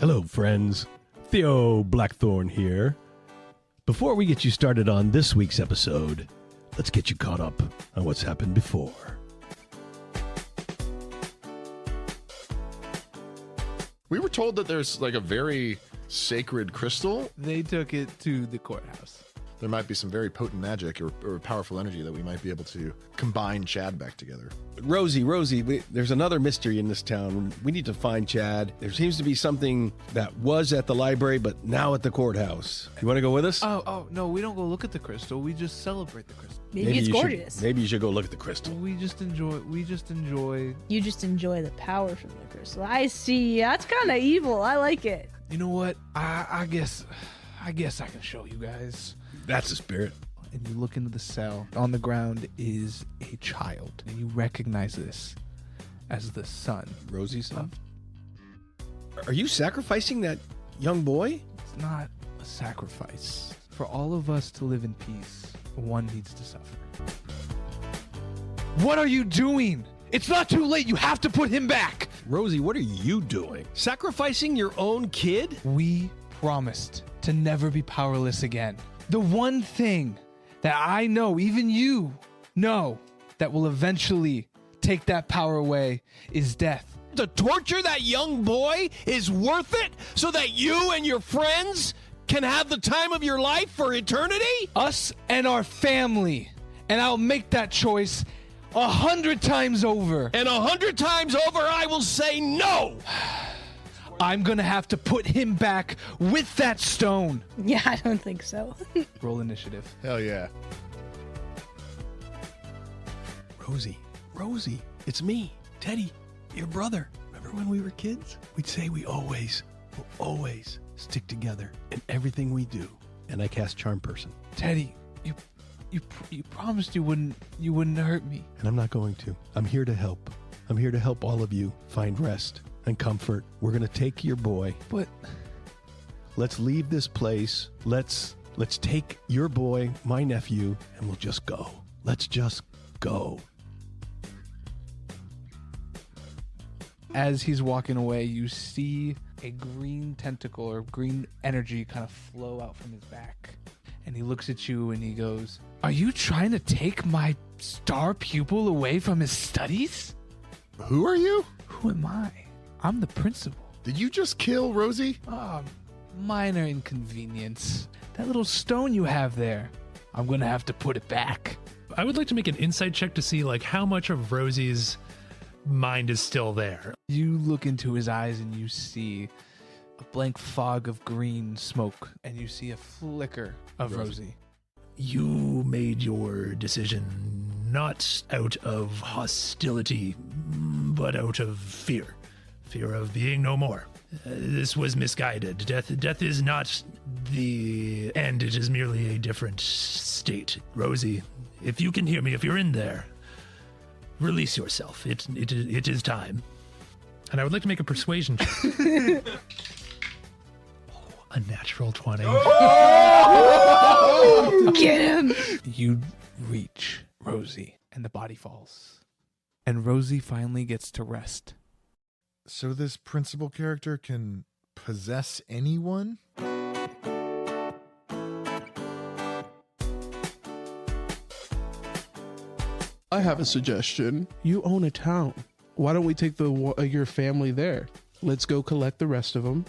Hello, friends. Theo Blackthorn here. Before we get you started on this week's episode, let's get you caught up on what's happened before. We were told that there's like a very sacred crystal. They took it to the courthouse. There might be some very potent magic or powerful energy that we might be able to combine Chad back together. Rosie, there's another mystery in this town. We need to find Chad. There seems to be something that was at the library, but now at the courthouse. You want to go with us? Oh, no, we don't go look at the crystal. We just celebrate the crystal. Maybe it's gorgeous. Maybe you should go look at the crystal. We just enjoy. You just enjoy the power from the crystal. I see. That's kind of evil. I like it. You know what? I guess I can show you guys. That's the spirit. And you look into the cell. On the ground is a child. And you recognize this as the son. Rosie's son? Are you sacrificing that young boy? It's not a sacrifice. For all of us to live in peace, one needs to suffer. What are you doing? It's not too late. You have to put him back. Rosie, what are you doing? Sacrificing your own kid? We promised to never be powerless again. The one thing that I know, even you know, that will eventually take that power away is death. To torture that young boy is worth it so that you and your friends can have the time of your life for eternity? Us and our family. And I'll make that choice 100 times over. And 100 times over, I will say no. I'm going to have to put him back with that stone. Yeah, I don't think so. Roll initiative. Hell yeah. Rosie, it's me, Teddy, your brother. Remember when we were kids? We'd say we will always stick together in everything we do. And I cast Charm Person. Teddy, you promised you wouldn't hurt me. And I'm not going to. I'm here to help. I'm here to help all of you find rest and comfort. We're going to take your boy. But let's leave this place. Let's take your boy, my nephew, and we'll just go. Let's just go. As he's walking away, you see a green tentacle or green energy kind of flow out from his back. And he looks at you and he goes, "Are you trying to take my star pupil away from his studies?" Who are you? Who am I? I'm the principal. Did you just kill Rosie? Minor inconvenience. That little stone you have there, I'm going to have to put it back. I would like to make an insight check to see like how much of Rosie's mind is still there. You look into his eyes and you see a blank fog of green smoke, and you see a flicker of Rosie. You made your decision not out of hostility, but out of fear. Fear of being no more. This was misguided. Death is not the end. It is merely a different state. Rosie, if you can hear me, if you're in there, release yourself. It is time. And I would like to make a persuasion check. A natural 20. Get him! You reach Rosie, and the body falls. And Rosie finally gets to rest. So this principal character can possess anyone? I have a suggestion. You own a town. Why don't we take your family there? Let's go collect the rest of them.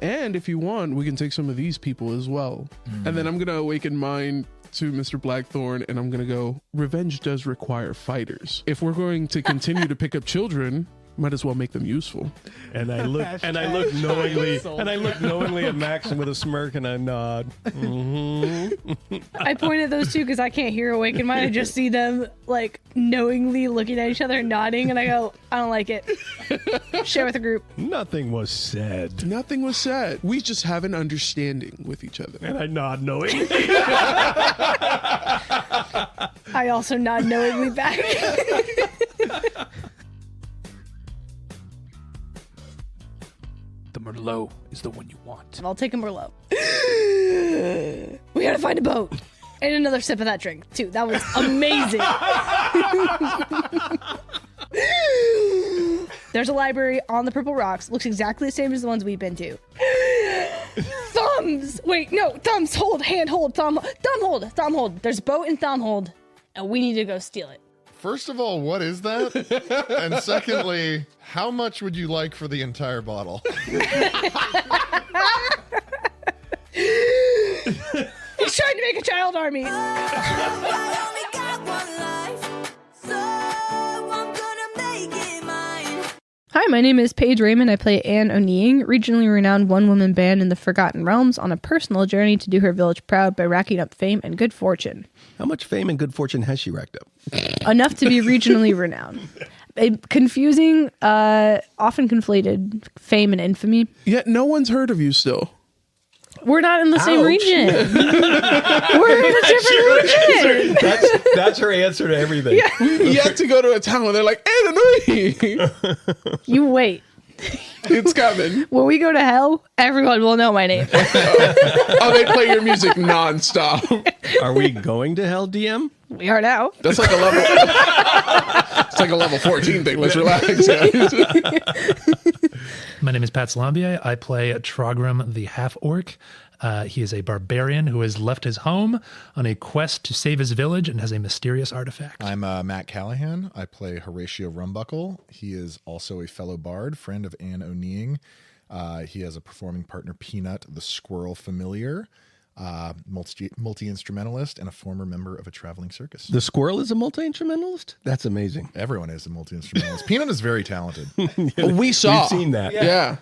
And if you want, we can take some of these people as well. And then I'm going to awaken mine to Mr. Blackthorn, and I'm going to go, revenge does require fighters. If we're going to continue to pick up children, might as well make them useful. And I look knowingly at Max with a smirk, and I nod. Mm-hmm. I point at those two because I can't hear Awaken Mine. I just see them like knowingly looking at each other, nodding, and I go, I don't like it. Share with the group. Nothing was said. Nothing was said. We just have an understanding with each other. And I nod knowingly. I also nod knowingly back. The Merlot is the one you want. I'll take a Merlot. We gotta find a boat. And another sip of that drink, too. That was amazing. There's a library on the Purple Rocks. Looks exactly the same as the ones we've been to. Thumbs! Wait, no. Thumbs hold, hand hold, thumb hold, thumb hold. There's a boat and thumb hold. And we need to go steal it. First of all, what is that? And secondly, how much would you like for the entire bottle? He's trying to make a child army. Hi, my name is Paige Raymond. I play Anne O'Neing, regionally renowned one-woman band in the Forgotten Realms, on a personal journey to do her village proud by racking up fame and good fortune. How much fame and good fortune has she racked up? Enough to be regionally renowned. A confusing, often conflated fame and infamy. Yet no one's heard of you still. We're not in the same Ouch. region. We're in a different region. That's her answer to everything. You have to go to a town where they're like, Anna, You wait. it's coming. When we go to hell, everyone will know my name. Oh, they play your music nonstop. Are we going to hell, DM? We are now. That's like a level. It's like a level 14 thing. Let's relax, guys. My name is Pat Salambier. I play Trogram the Half-Orc. He is a barbarian who has left his home on a quest to save his village and has a mysterious artifact. I'm Matt Callahan. I play Horatio Rumbuckle. He is also a fellow bard, friend of Anne O'Neing. He has a performing partner, Peanut, the squirrel familiar, multi-instrumentalist, and a former member of a traveling circus. The squirrel is a multi-instrumentalist? That's amazing. Everyone is a multi-instrumentalist. Peanut is very talented. We saw. We've seen that. Yeah.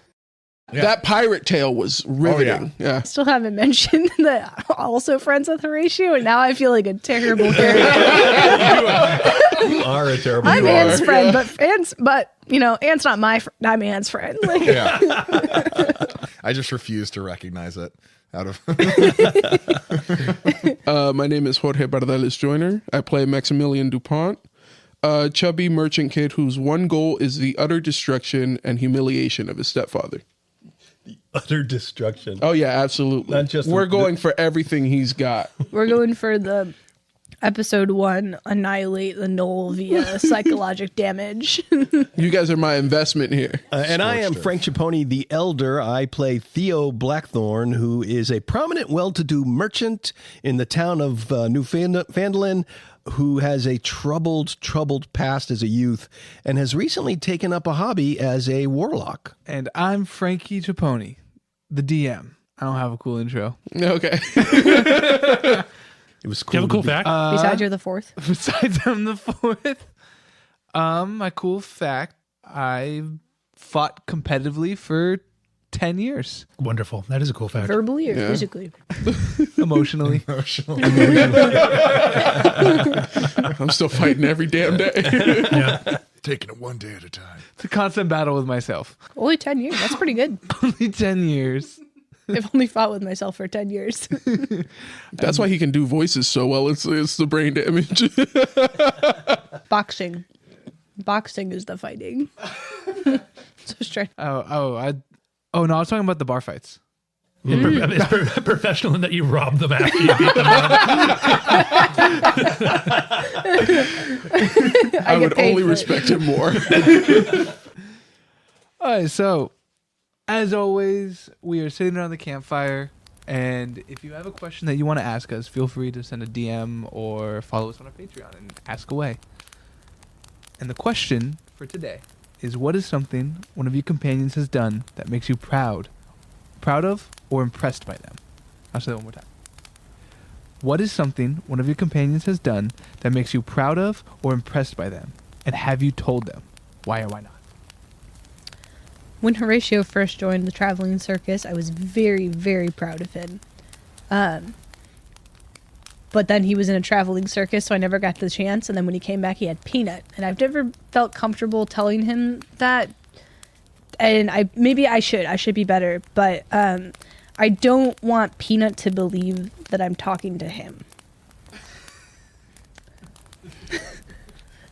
That pirate tale was riveting. Yeah. Still haven't mentioned that I'm also friends with Horatio, and now I feel like a terrible character. You are a terrible I'm You Anne's are. friend, but you know, Anne's not my friend. I'm Anne's friend. Like, Yeah. I just refuse to recognize it out of... My name is Jorge Bardeles Joyner. I play Maximilian Dupont, a chubby merchant kid whose one goal is the utter destruction and humiliation of his stepfather. Utter destruction. Oh, yeah, absolutely. Not just We're going for everything he's got. we're going for the episode 1, annihilate the knoll via psychological damage. You guys are my investment here. And I am Scorched Frank Chiapponi, the Elder. I play Theo Blackthorn, who is a prominent, well-to-do merchant in the town of Newfoundland, who has a troubled past as a youth and has recently taken up a hobby as a warlock. And I'm Frankie Chiapponi, the DM. I don't have a cool intro. Okay. It was Do you have a cool. cool fact? Besides, you're the 4th. Besides, I'm the 4th. My cool fact: I fought competitively for 10 years, Wonderful. That is a cool fact. Verbally or Yeah. physically? emotionally. I'm still fighting every damn day. Yeah. Taking it one day at a time. It's a constant battle with myself. Only 10 years. That's pretty good. Only 10 years. I've only fought with myself for 10 years. That's why he can do voices so well. It's the brain damage. Boxing. Boxing is the fighting. So straight. Oh, no, I was talking about the bar fights. It's professional in that you robbed them after you beat them up. I would paid only for it. respect him more. All right, so as always, we are sitting around the campfire, and if you have a question that you want to ask us, feel free to send a DM or follow us on our Patreon and ask away. And the question for today is, what is something one of your companions has done that makes you proud of, or impressed by them? I'll say that one more time. What is something one of your companions has done that makes you proud of or impressed by them? And have you told them? Why or why not? When Horatio first joined the traveling circus, I was very, very proud of him. But then he was in a traveling circus, so I never got the chance. And then when he came back, he had Peanut. And I've never felt comfortable telling him that. And I should be better. But I don't want Peanut to believe that I'm talking to him.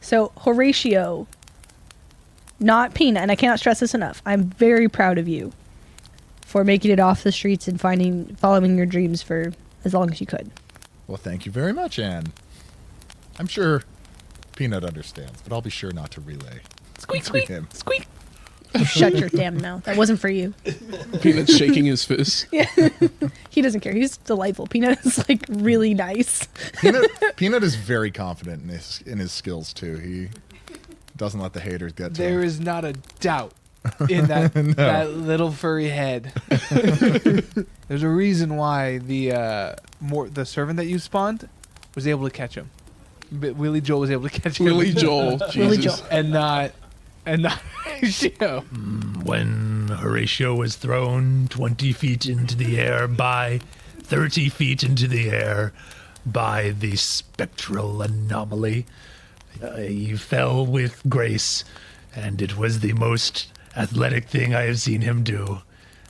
So Horatio, not Peanut, and I cannot stress this enough, I'm very proud of you for making it off the streets and following your dreams for as long as you could. Well, thank you very much, Anne. I'm sure Peanut understands, but I'll be sure not to relay. Squeak, to squeak, him. squeak. You shut your damn mouth. That wasn't for you. Peanut's shaking his fist. Yeah. He doesn't care. He's delightful. Peanut is like really nice. Peanut is very confident in his skills too. He doesn't let the haters get to him. There is not a doubt in that that little furry head. There's a reason why the servant that you spawned was able to catch him. But Willie Joel was able to catch him. Willie Joel. Jesus. Willie Joel. and not Horatio. When Horatio was thrown 20 feet into the air by 30 feet into the air by the spectral anomaly, he fell with grace, and it was the most athletic thing I have seen him do.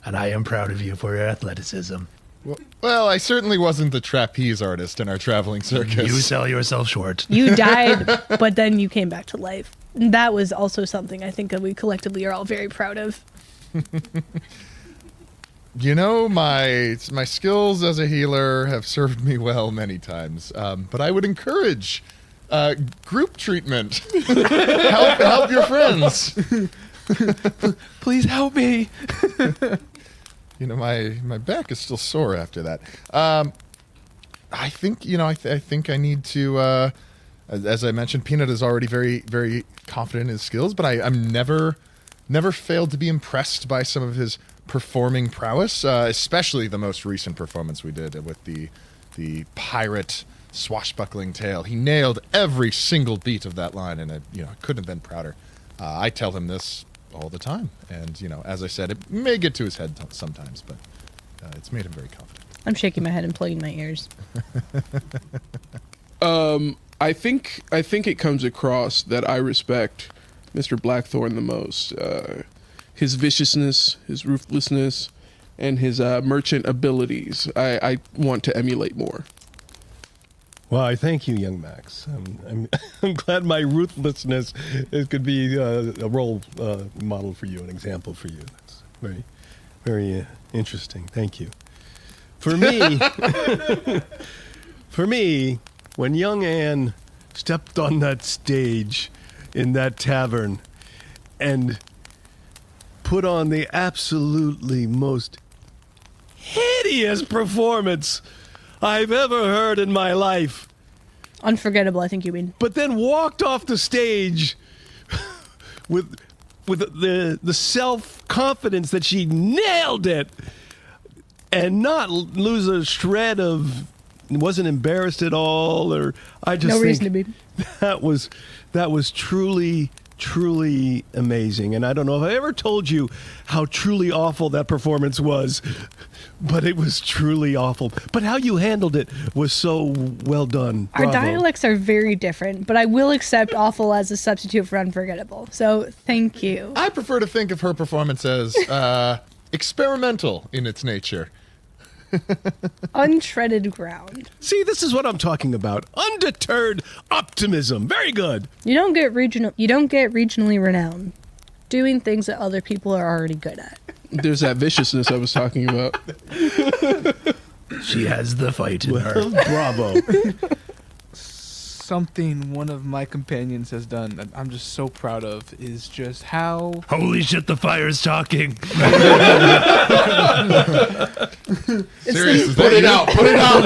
And I am proud of you for your athleticism. Well, I certainly wasn't the trapeze artist in our traveling circus. You sell yourself short. You died, but then you came back to life. That was also something I think that we collectively are all very proud of. You know, my skills as a healer have served me well many times, but I would encourage group treatment. help your friends. Please help me. You know, my back is still sore after that. I think, I think I need to, as I mentioned, Peanut is already very, very confident in his skills, but I'm never failed to be impressed by some of his performing prowess, especially the most recent performance we did with the pirate swashbuckling tale. He nailed every single beat of that line, and I couldn't have been prouder. I tell him this all the time, and as I said, it may get to his head sometimes, but it's made him very confident. I'm shaking my head and plugging my ears. I think it comes across that I respect Mr. Blackthorn the most. His viciousness, his ruthlessness, and his merchant abilities. I want to emulate more. Well, I thank you, young Max. I'm glad my ruthlessness could be a role model for you, an example for you. That's very, very interesting. Thank you. For me, when young Anne stepped on that stage in that tavern and put on the absolutely most hideous performance I've ever heard in my life. Unforgettable, I think you mean. But then walked off the stage with the self-confidence that she nailed it and not lose a shred of, wasn't embarrassed at all, or I just No think reason to be. that was truly amazing. And I don't know if I ever told you how truly awful that performance was, but it was truly awful. But how you handled it was so well done. Our Bravo. dialects are very different, but I will accept awful as a substitute for unforgettable. So thank you. I prefer to think of her performance as experimental in its nature. Untreaded ground. See, this is what I'm talking about. Undeterred optimism. Very good. You don't get regionally renowned doing things that other people are already good at. There's that viciousness I was talking about. She has the fight in her. Bravo. Something one of my companions has done that I'm just so proud of is just how Holy shit, the fire's talking. Seriously, put it out. Put it out.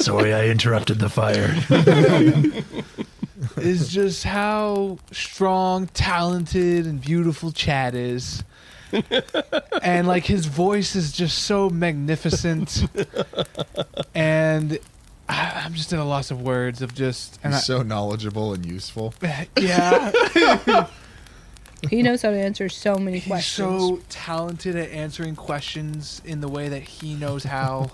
Sorry, I interrupted the fire. is just how strong, talented, and beautiful Chad is. And like his voice is just so magnificent. And I'm just in a loss of words of just He's so knowledgeable and useful. yeah. He knows how to answer so many He's questions. so talented at answering questions in the way that he knows how.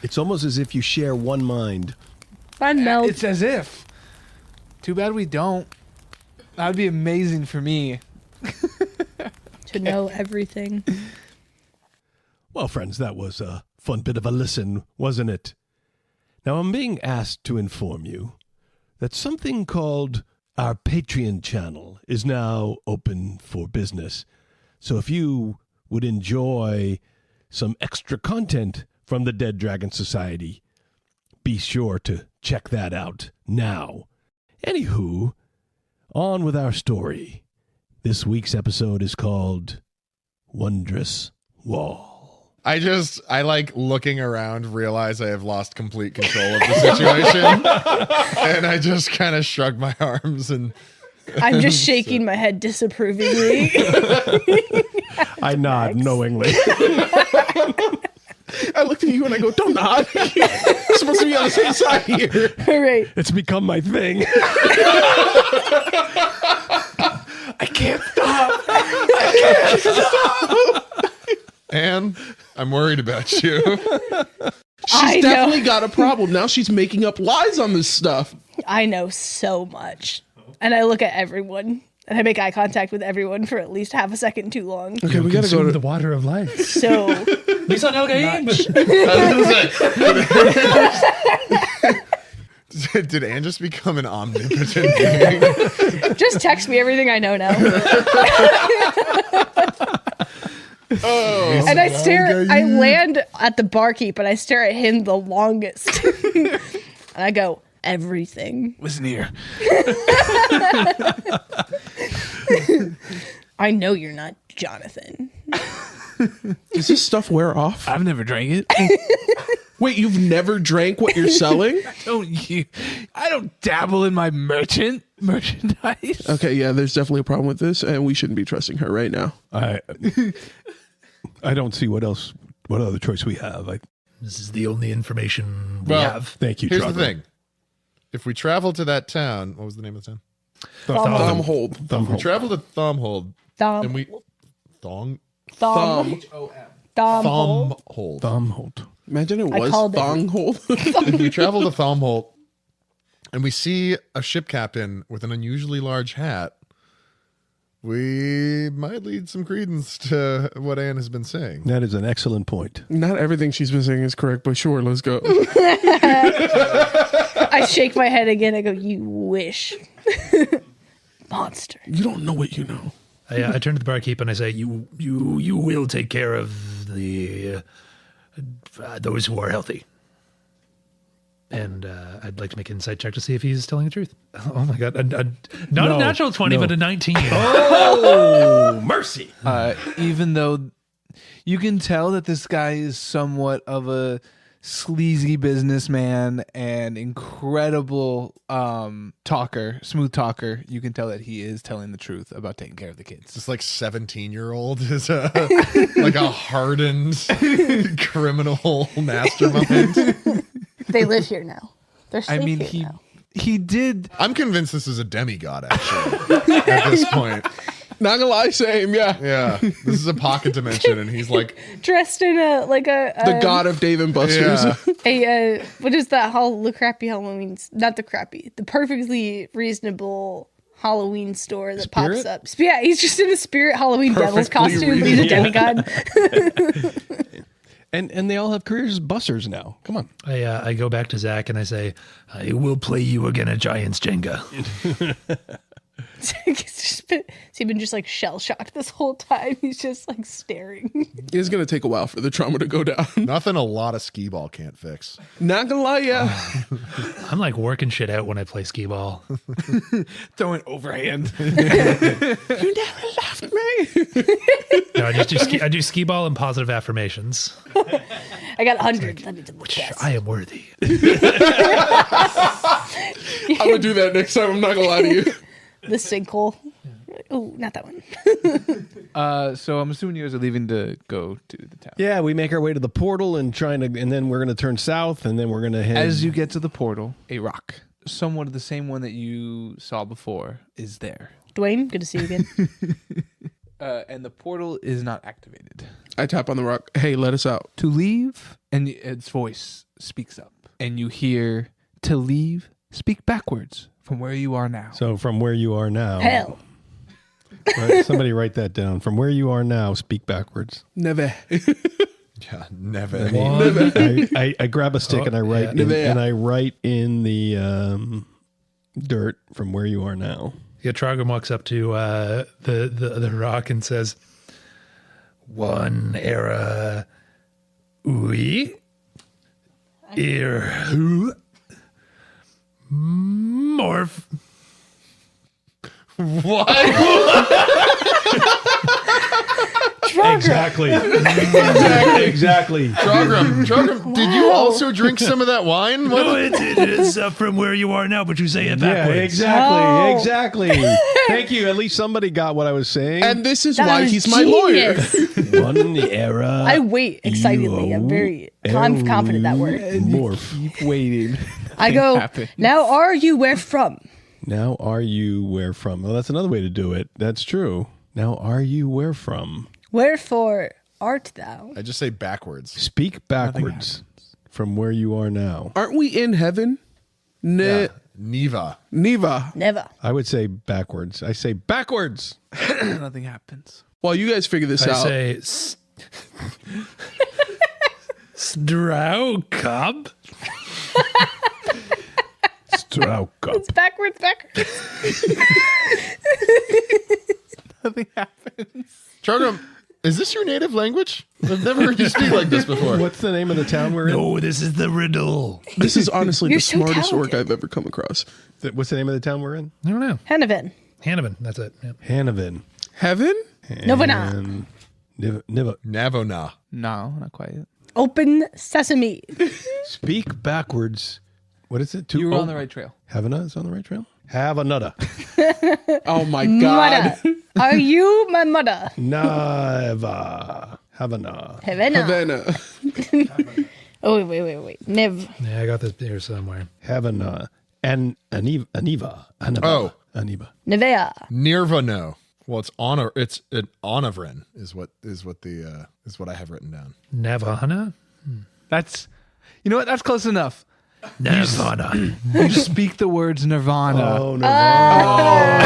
It's almost as if you share one mind. Fun melt. It's as if. Too bad we don't. That would be amazing for me. To know everything. Well, friends, that was a fun bit of a listen, wasn't it? Now, I'm being asked to inform you that something called our Patreon channel is now open for business. So if you would enjoy some extra content from the Dead Dragon Society, be sure to check that out now. Anywho, on with our story. This week's episode is called Wondrous Wall. I like looking around, realize I have lost complete control of the situation, and I just kind of shrug my arms and I'm just shaking my head disapprovingly. I nod knowingly. I looked at you and I go, don't nod. You're supposed to be on the same side here. All right. It's become my thing. I can't stop. Anne, I'm worried about you. She's definitely got a problem. Now she's making up lies on this stuff. I know so much. And I look at everyone. And I make eye contact with everyone for at least half a second too long. Okay, we gotta go to the water of life. So Lisa, Did Anne just become an omnipotent being? just text me everything I know now. And I stare, I land at the barkeep and I stare at him the longest. And I go, everything. Listen here. I know you're not Jonathan. Does this stuff wear off? I've never drank it. Wait, you've never drank what you're selling? I don't dabble in my merchandise. Okay, yeah, there's definitely a problem with this, and we shouldn't be trusting her right now. I don't see what other choice we have. This is the only information we Well, have. Thank you, Here's Trevor. the thing. If we travel to that town, what was the name of the town? Thumbhold. If we travel to Thumbhold, and we... Thumb. Thumbhold. Thumbhold. Imagine it I was called it. Thonghold. If we travel to Thumbhold and we see a ship captain with an unusually large hat, we might lead some credence to what Anne has been saying. That is an excellent point. Not everything she's been saying is correct, but sure, let's go. I shake my head again. I go, you wish. Monster. You don't know what you know. I turn to the barkeep and I say, "You will take care of the those who are healthy." And I'd like to make an insight check to see if he's telling the truth. Oh my god! Not No, a natural 20, no. but a 19. Oh, mercy. Even though you can tell that this guy is somewhat of a sleazy businessman and incredible smooth talker, you can tell that he is telling the truth about taking care of the kids. This like 17-year-old is like a hardened criminal mastermind. They live here now. They're safe here now. he did. I'm convinced this is a demigod, actually, at this point. Not gonna lie, same, yeah. Yeah, this is a pocket dimension, and he's like Dressed in The god of Dave and Buster's. Yeah. what is that? The crappy Halloween? Not the crappy. The perfectly reasonable Halloween store that pops Spirit? up. Yeah, he's just in a Spirit Halloween Devil's Perfectly costume. He's a demigod. And they all have careers as bussers now. Come on. I go back to Zach and I say, "I will play you again at Giants Jenga." He's been just like shell shocked this whole time. He's just like staring. It's gonna take a while for the trauma to go down. nothing a lot of skee ball can't fix. Not gonna lie, yeah. I'm like working shit out when I play skee ball. Throwing overhand. You never left me. No, I do skee ball and positive affirmations. I got 100. Let me do the Which best. I am worthy. I'm gonna do that next time. I'm not gonna lie to you. The sinkhole. Oh, not that one. So I'm assuming you guys are leaving to go to the town. Yeah, we make our way to the portal and then we're going to turn south and then we're going to head. As you get to the portal, a rock, somewhat of the same one that you saw before, is there. Dwayne, good to see you again. And the portal is not activated. I tap on the rock. Hey, let us out. To leave, and its voice speaks up, and you hear, to leave, speak backwards from where you are now. So from where you are now. Hell. Right, somebody write that down. From where you are now, speak backwards. Never. Yeah, never. I grab a stick and I write in the dirt from where you are now. Yeah, Trogon walks up to the rock and says, "One era, oui, who, morph." What? Exactly. Exactly. Trogram, did you also drink some of that wine? What? No, it's from where you are now, but you say it Yeah, backwards. exactly. Oh. Exactly. Thank you. At least somebody got what I was saying. And this is That why was he's my lawyer. genius. One era. I wait excitedly. I'm very confident that word. Morph. Keep waiting. I go, happens. now are you where from? Now are you where from? Well, that's another way to do it. That's true. Now are you where from? Wherefore art thou? I just say backwards. Speak backwards from where you are now. Aren't we in heaven? Neva. Neva. Never. I would say backwards. I say backwards. Nothing happens. While you guys figure this I out, say Straukub. Straukup. It's backwards. Nothing happens. Trogram, is this your native language? I've never heard you speak like this before. What's the name of the town we're in? No, this is the riddle. this is honestly You're the so smartest work talented. I've ever come across. What's the name of the town we're in? I don't know. Hannavin. Hannibin. That's it. Yep. Hannavin. Heaven? Novana. And Niva. Navona. No, not quite yet. Open sesame. Speak backwards. What is it? You were on the right trail. Havana is on the right trail? Have another. Oh my god. Mother. Are you my mother? Nava. Havana. Havana. Havana. Oh, wait. Nev. Yeah, I got this here somewhere. Havana. And Aniva. Oh. Aniva. Nevea. Nirvano. Well, it's an Onavrin is what I have written down. Navana? That's, you know what? That's close enough. Navana. You speak the words Nirvana, Oh, Nirvana.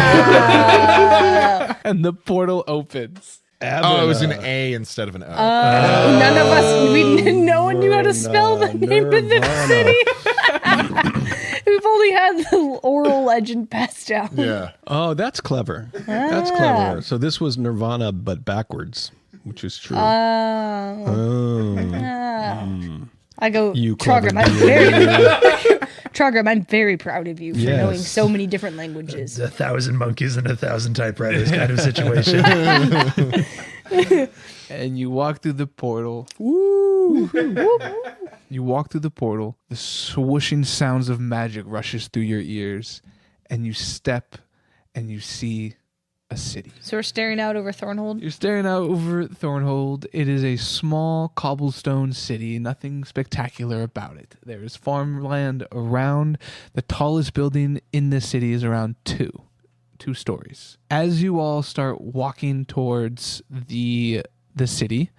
and the portal opens. Oh, it was an A instead of an O. None of us, no one knew how to spell the name of the Nirvana. city. We've only had the oral legend passed down. Yeah. Oh, that's clever. That's clever. So this was Nirvana, but backwards, which is true. I go, You clever Trogram, I'm very proud of you for Yes. knowing so many different languages. It's 1,000 monkeys and 1,000 typewriters kind of situation. And you walk through the portal. Woo! You walk through the portal. The swooshing sounds of magic rushes through your ears, and you step, and you see a city. So we're staring out over Thornhold. You're staring out over Thornhold. It is a small cobblestone city, nothing spectacular about it. There is farmland around. The tallest building in the city is around two stories. As you all start walking towards the city,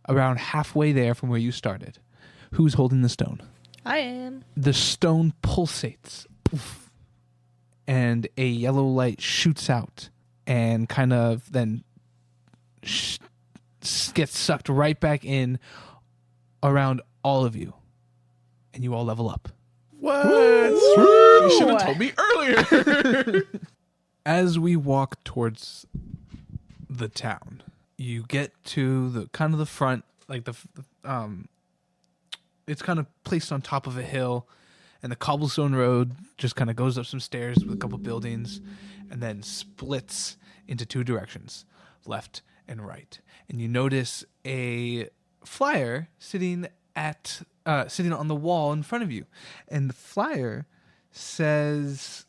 around halfway there from where you started, who's holding the stone? I am. The stone pulsates, poof, and a yellow light shoots out and kind of then gets sucked right back in around all of you. And you all level up. What? You should have told me earlier. As we walk towards the town, you get to the kind of the front, like it's kind of placed on top of a hill, and the cobblestone road just kind of goes up some stairs with a couple buildings and then splits into two directions, left and right. And you notice a flyer sitting on the wall in front of you. And the flyer says,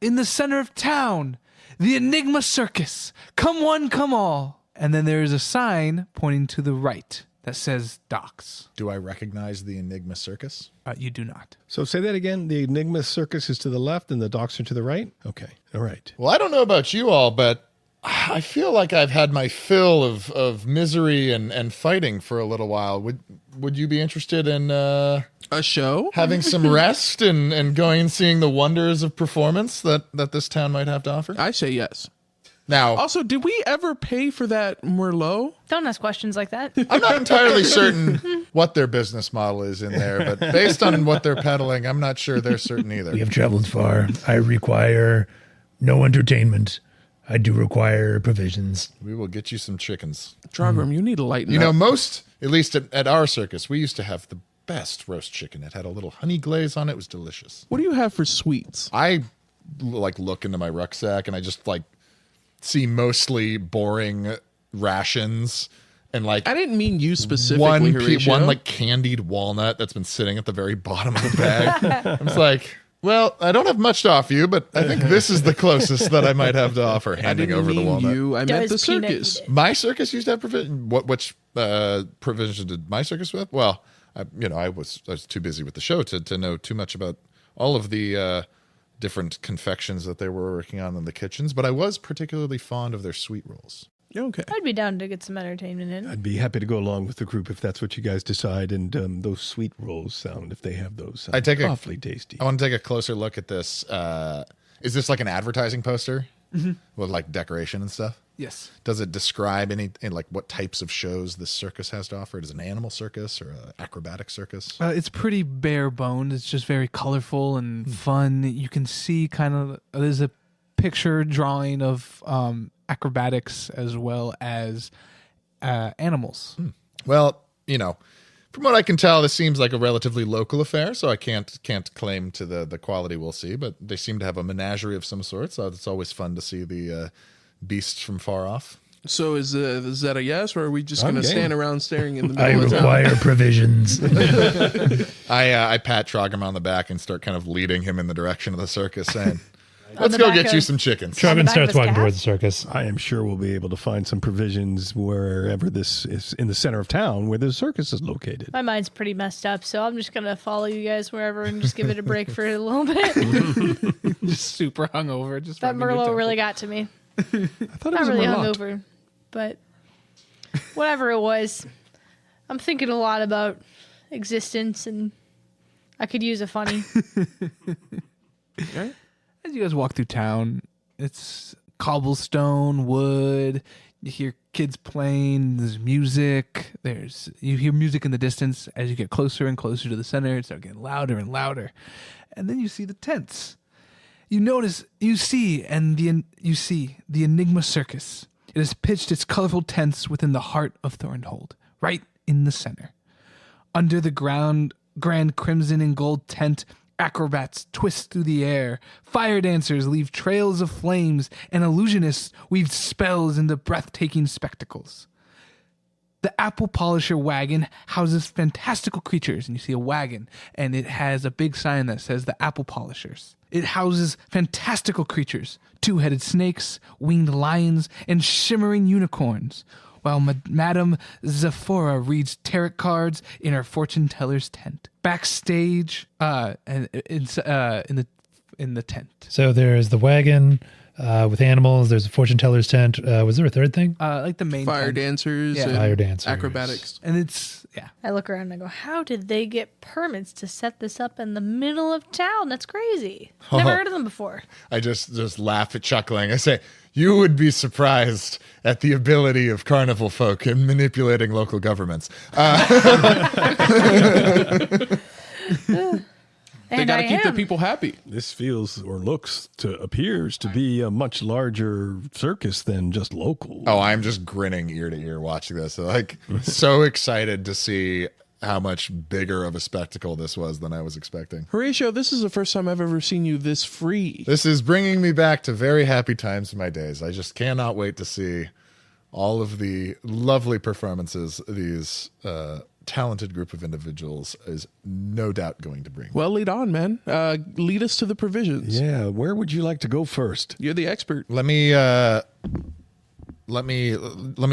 "In the center of town, the Enigma Circus. Come one, come all." And then there is a sign pointing to the right that says docks. Do I recognize the Enigma Circus? You do not. So say that again. The Enigma Circus is to the left and the docks are to the right? Okay. All right. Well, I don't know about you all, but I feel like I've had my fill of misery and fighting for a little while. Would you be interested in A show? having some rest and going and seeing the wonders of performance that this town might have to offer? I say yes. Now, Also, did we ever pay for that Merlot? Don't ask questions like that. I'm not entirely certain what their business model is in there, but based on what they're peddling, I'm not sure they're certain either. We have traveled far. I require no entertainment. I do require provisions. We will get you some chickens. Drogram, you need to lighten You know, up. most, at least at our circus, we used to have the best roast chicken. It had a little honey glaze on it. It was delicious. What do you have for sweets? I look into my rucksack and I just see mostly boring rations and like I didn't mean you specifically, Horatio. one like candied walnut that's been sitting at the very bottom of the bag. I'm just like, well, I don't have much to offer you, but I think this is the closest that I might have to offer. I Handing didn't over the mean walnut. you. I meant the Does Peanut circus. eat it? My circus used to have provision. Which provision did my circus with? Well, I was too busy with the show to know too much about all of the different confections that they were working on in the kitchens. But I was particularly fond of their sweet rolls. Okay. I'd be down to get some entertainment in. I'd be happy to go along with the group if that's what you guys decide. And those sweet rolls sound, if they have those, sound I take awfully tasty. I want to take a closer look at this. Is this like an advertising poster with like decoration and stuff? Yes. Does it describe like what types of shows this circus has to offer? Is it an animal circus or an acrobatic circus? It's pretty bare boned. It's just very colorful and fun. You can see kind of there's a picture drawing of acrobatics as well as animals. Well, from what I can tell, this seems like a relatively local affair, so I can't claim to the quality we'll see. But they seem to have a menagerie of some sort, so it's always fun to see the beasts from far off. So is that a yes, or are we just I'm going to game. stand around staring in the I middle of town? require provisions. I pat Trogam on the back and start kind of leading him in the direction of the circus, saying, On "Let's the go back get you of- some chickens." On the Trogan back starts of his walking calf? towards the circus. I am sure we'll be able to find some provisions wherever this is in the center of town where the circus is located. My mind's pretty messed up, so I'm just gonna follow you guys wherever and just give it a break for a little bit. Just super hungover. Just That running your Merlot temple. really got to me. I thought it Not was really a Merlot. hungover, but whatever it was, I'm thinking a lot about existence, and I could use a funny. As you guys walk through town, it's cobblestone, wood. You hear kids playing. There's music. You hear music in the distance. As you get closer and closer to the center, it starts getting louder and louder. And then you see the tents. You see the Enigma Circus. It has pitched its colorful tents within the heart of Thornhold, right in the center. Under the grand crimson and gold tent, acrobats twist through the air, fire dancers leave trails of flames, and illusionists weave spells into breathtaking spectacles. The apple polisher wagon houses fantastical creatures, and you see a wagon, and it has a big sign that says the apple polishers. It houses fantastical creatures, two-headed snakes, winged lions, and shimmering unicorns, while Madame Zephora reads tarot cards in her fortune teller's tent. Backstage, in the tent. So there's the wagon with animals. There's a fortune teller's tent. Was there a third thing? Like the main Fire tent. dancers, Yeah. and Fire dancers. acrobatics. And it's, yeah. I look around and I go, how did they get permits to set this up in the middle of town? That's crazy. Never heard of them before. I just laugh at chuckling. I say, "You would be surprised at the ability of carnival folk in manipulating local governments." They got to keep the people happy. This feels or appears to be a much larger circus than just local. Oh, I'm just grinning ear to ear watching this. Like, so excited to see how much bigger of a spectacle this was than I was expecting. Horatio, this is the first time I've ever seen you this free. This is bringing me back to very happy times in my days. I just cannot wait to see all of the lovely performances these talented group of individuals is no doubt going to bring. Well, lead on, man. Lead us to the provisions. Yeah, where would you like to go first? You're the expert. Let me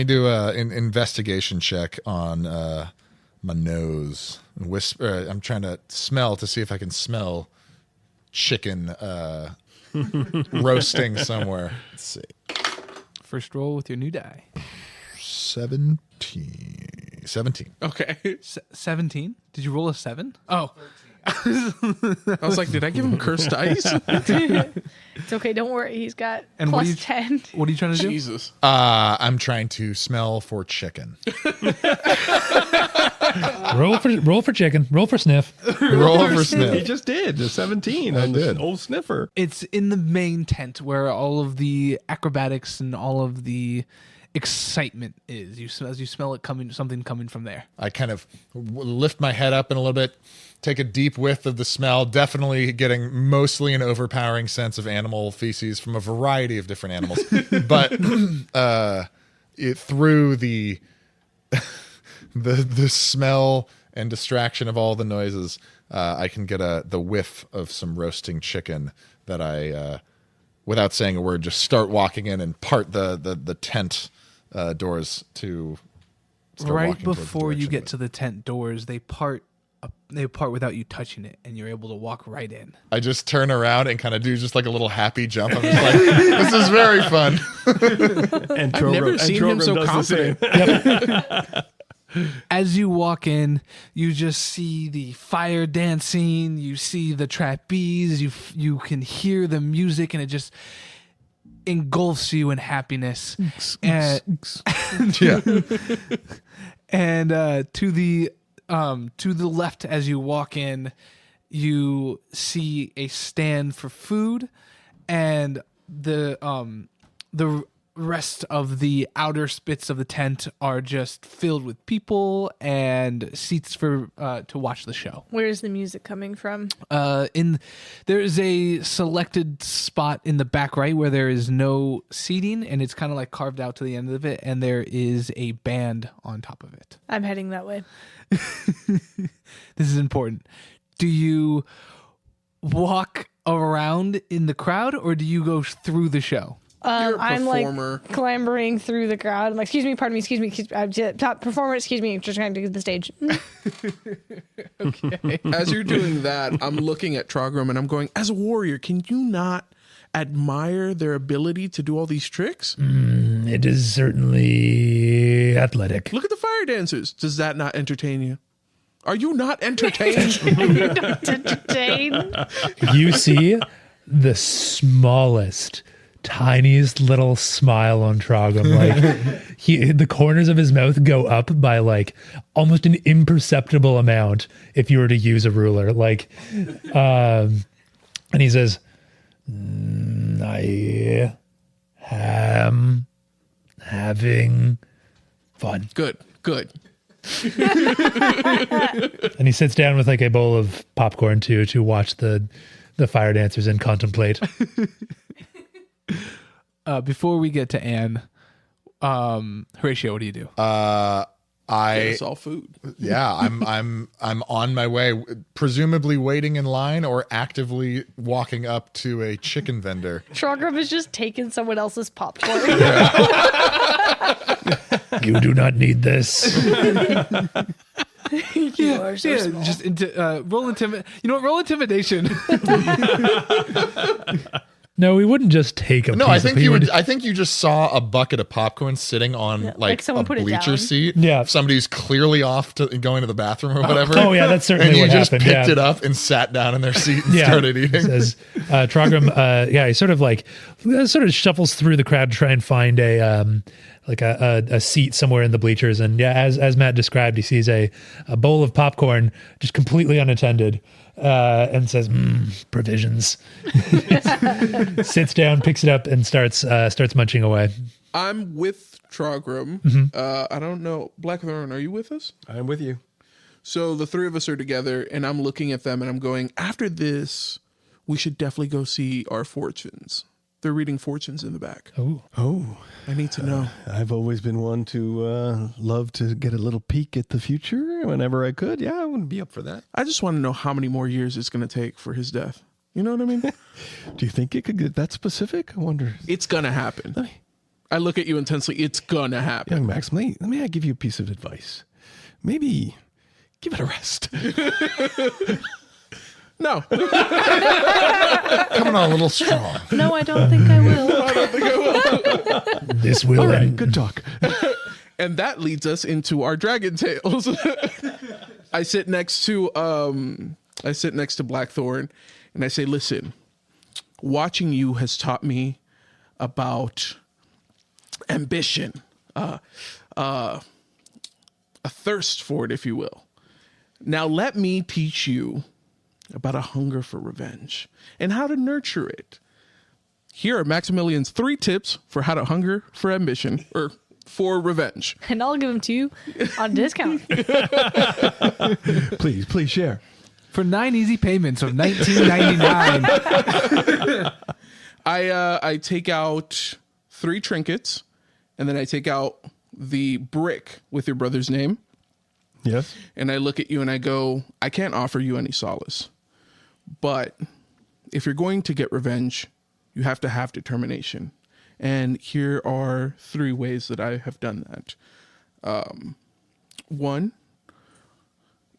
do an investigation check on my nose. Whisper. I'm trying to smell to see if I can smell chicken roasting somewhere. Let's see. First roll with your new die. 17. Okay. 17? Did you roll a 7? Oh. I was like, did I give him cursed dice? It's okay. Don't worry. He's got And what plus do you- 10. What are you trying to do? Jesus. I'm trying to smell for chicken. Roll for chicken. Roll for sniff. Roll for He sniff. just did a 17 on did. the old sniffer. It's in the main tent where all of the acrobatics and all of the excitement is. As you smell it something coming from there. I kind of lift my head up in a little bit, take a deep whiff of the smell, definitely getting mostly an overpowering sense of animal feces from a variety of different animals. But through the the smell and distraction of all the noises, I can get the whiff of some roasting chicken that I, without saying a word, just start walking in and part the tent doors to start Right walking towards the before you direction get of it. to the tent doors, they part without you touching it, and you're able to walk right in. I just turn around and kind of do just like a little happy jump. I'm just like, this is very fun. And I've never seen him so confident. As you walk in, you just see the fire dancing, you see the trapeze, you can hear the music, and it just engulfs you in happiness. And Yeah. and to the left as you walk in, you see a stand for food, and the rest of the outer spits of the tent are just filled with people and seats for to watch the show. Where is the music coming from? There is a selected spot in the back right where there is no seating, and it's kind of like carved out to the end of it, and there is a band on top of it. I'm heading that way. This is important. Do you walk around in the crowd, or do you go through the show? You're a I'm performer. like clambering through the crowd. I'm like, excuse me, pardon me, excuse me, top performer, excuse me, just trying to get to the stage. As you're doing that, I'm looking at Trogrim and I'm going, as a warrior, can you not admire their ability to do all these tricks? It is certainly athletic. Look at the fire dancers. Does that not entertain you? Are you not entertained? Entertain. You see the smallest, tiniest little smile on Trogum. Like the corners of his mouth go up by like almost an imperceptible amount if you were to use a ruler. Like, and he says, "I am having fun." Good. And he sits down with like a bowl of popcorn to watch the fire dancers and contemplate. Before we get to Anne, Horatio, what do you do? It's all food. Yeah, I'm on my way, presumably waiting in line or actively walking up to a chicken vendor. Trogrim is just taking someone else's popcorn. You do not need this. You are so small. Just roll intimidation. You know what? Roll intimidation. No, we wouldn't just take a No, piece I of think pie. you would. I think you just saw a bucket of popcorn sitting on like like someone a put it bleacher down. seat. Yeah. Somebody's clearly off to going to the bathroom or whatever. Oh yeah, that's certainly And you what just happened. picked Yeah. it up and sat down in their seat and Yeah. started eating. Says Trogrim. He sort of shuffles through the crowd to try and find a seat somewhere in the bleachers. And yeah, as Matt described, he sees a bowl of popcorn just completely unattended, and says, "Provisions." Sits down, picks it up, and starts munching away. I'm with Trogrim. I don't know. Blackthorn, are you with us? I'm with you. So the three of us are together, and I'm looking at them, and I'm going, after this, we should definitely go see our fortunes. They're reading fortunes in the back. Oh, I need to know. I've always been one to love to get a little peek at the future whenever I could. Yeah, I wouldn't be up for that. I just want to know how many more years it's going to take for his death. You know what I mean? Do you think it could get that specific? I wonder. It's going to happen. I look at you intensely. It's going to happen. Young Max, let me give you a piece of advice. Maybe give it a rest. No. Coming on a little strong. No, I don't think I will. This will All right, end. good talk. And that leads us into our dragon tales. I sit next to Blackthorn, and I say, "Listen, watching you has taught me about ambition, a thirst for it, if you will. Now let me teach you about a hunger for revenge and how to nurture it. Here are Maximilian's 3 tips for how to hunger for ambition or for revenge." And I'll give them to you on discount. Please share. For 9 easy payments of $19.99. I take out 3 trinkets, and then I take out the brick with your brother's name. Yes. And I look at you and I go, I can't offer you any solace. But if you're going to get revenge, you have to have determination. And here are 3 ways that I have done that. One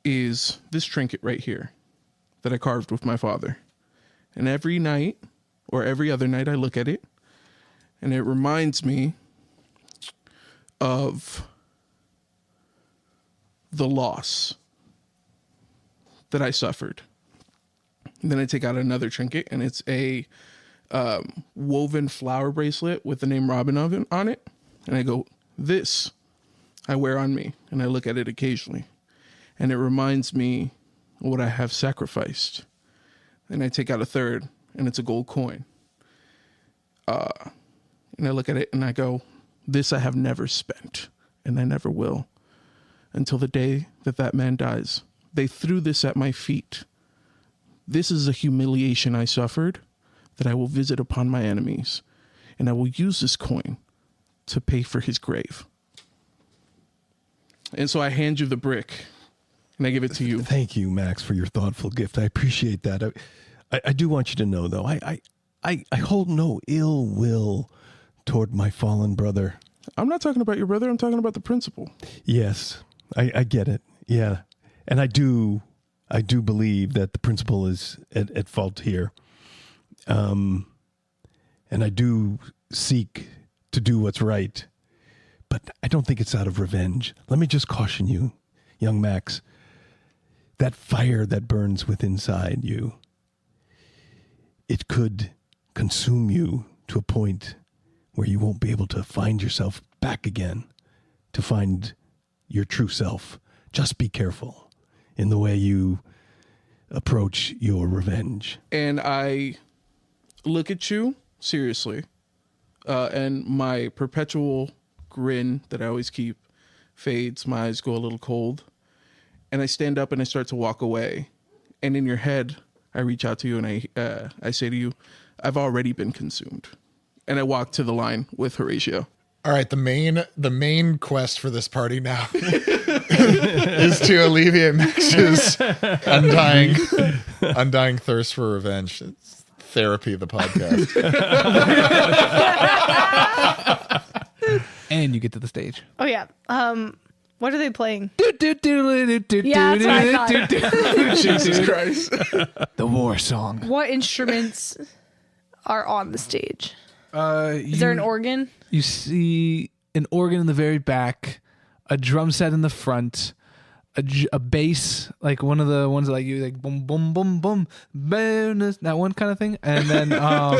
is this trinket right here that I carved with my father. And every night or every other night I look at it and it reminds me of the loss that I suffered. And then I take out another trinket and it's a woven flower bracelet with the name Robin on it. And I go, this I wear on me. And I look at it occasionally. And it reminds me of what I have sacrificed. And I take out a third and it's a gold coin. And I look at it and I go, this I have never spent and I never will until the day that that man dies. They threw this at my feet. This is a humiliation I suffered that I will visit upon my enemies, and I will use this coin to pay for his grave. And so I hand you the brick, and I give it to you. Thank you, Max, for your thoughtful gift. I appreciate that. I do want you to know, though, I hold no ill will toward my fallen brother. I'm not talking about your brother. I'm talking about the principal. Yes, I get it. Yeah, and I do believe that the principal is at fault here. And I do seek to do what's right, but I don't think it's out of revenge. Let me just caution you, young Max, that fire that burns within inside you, it could consume you to a point where you won't be able to find yourself back again, to find your true self. Just be careful in the way you approach your revenge. And I look at you seriously, and my perpetual grin that I always keep fades. My eyes go a little cold, and I stand up and I start to walk away. And in your head, I reach out to you and I say to you, I've already been consumed. And I walk to the line with Horatio. All right, the main quest for this party now is to alleviate Max's undying thirst for revenge. It's therapy, the podcast. And you get to the stage. Oh yeah. What are they playing? Yeah, that's what I thought. Jesus Christ. The war song. What instruments are on the stage? Is there an organ? You see an organ in the very back, a drum set in the front, a bass, like one of the ones that like you like boom boom boom boom, bonus, that one kind of thing, and then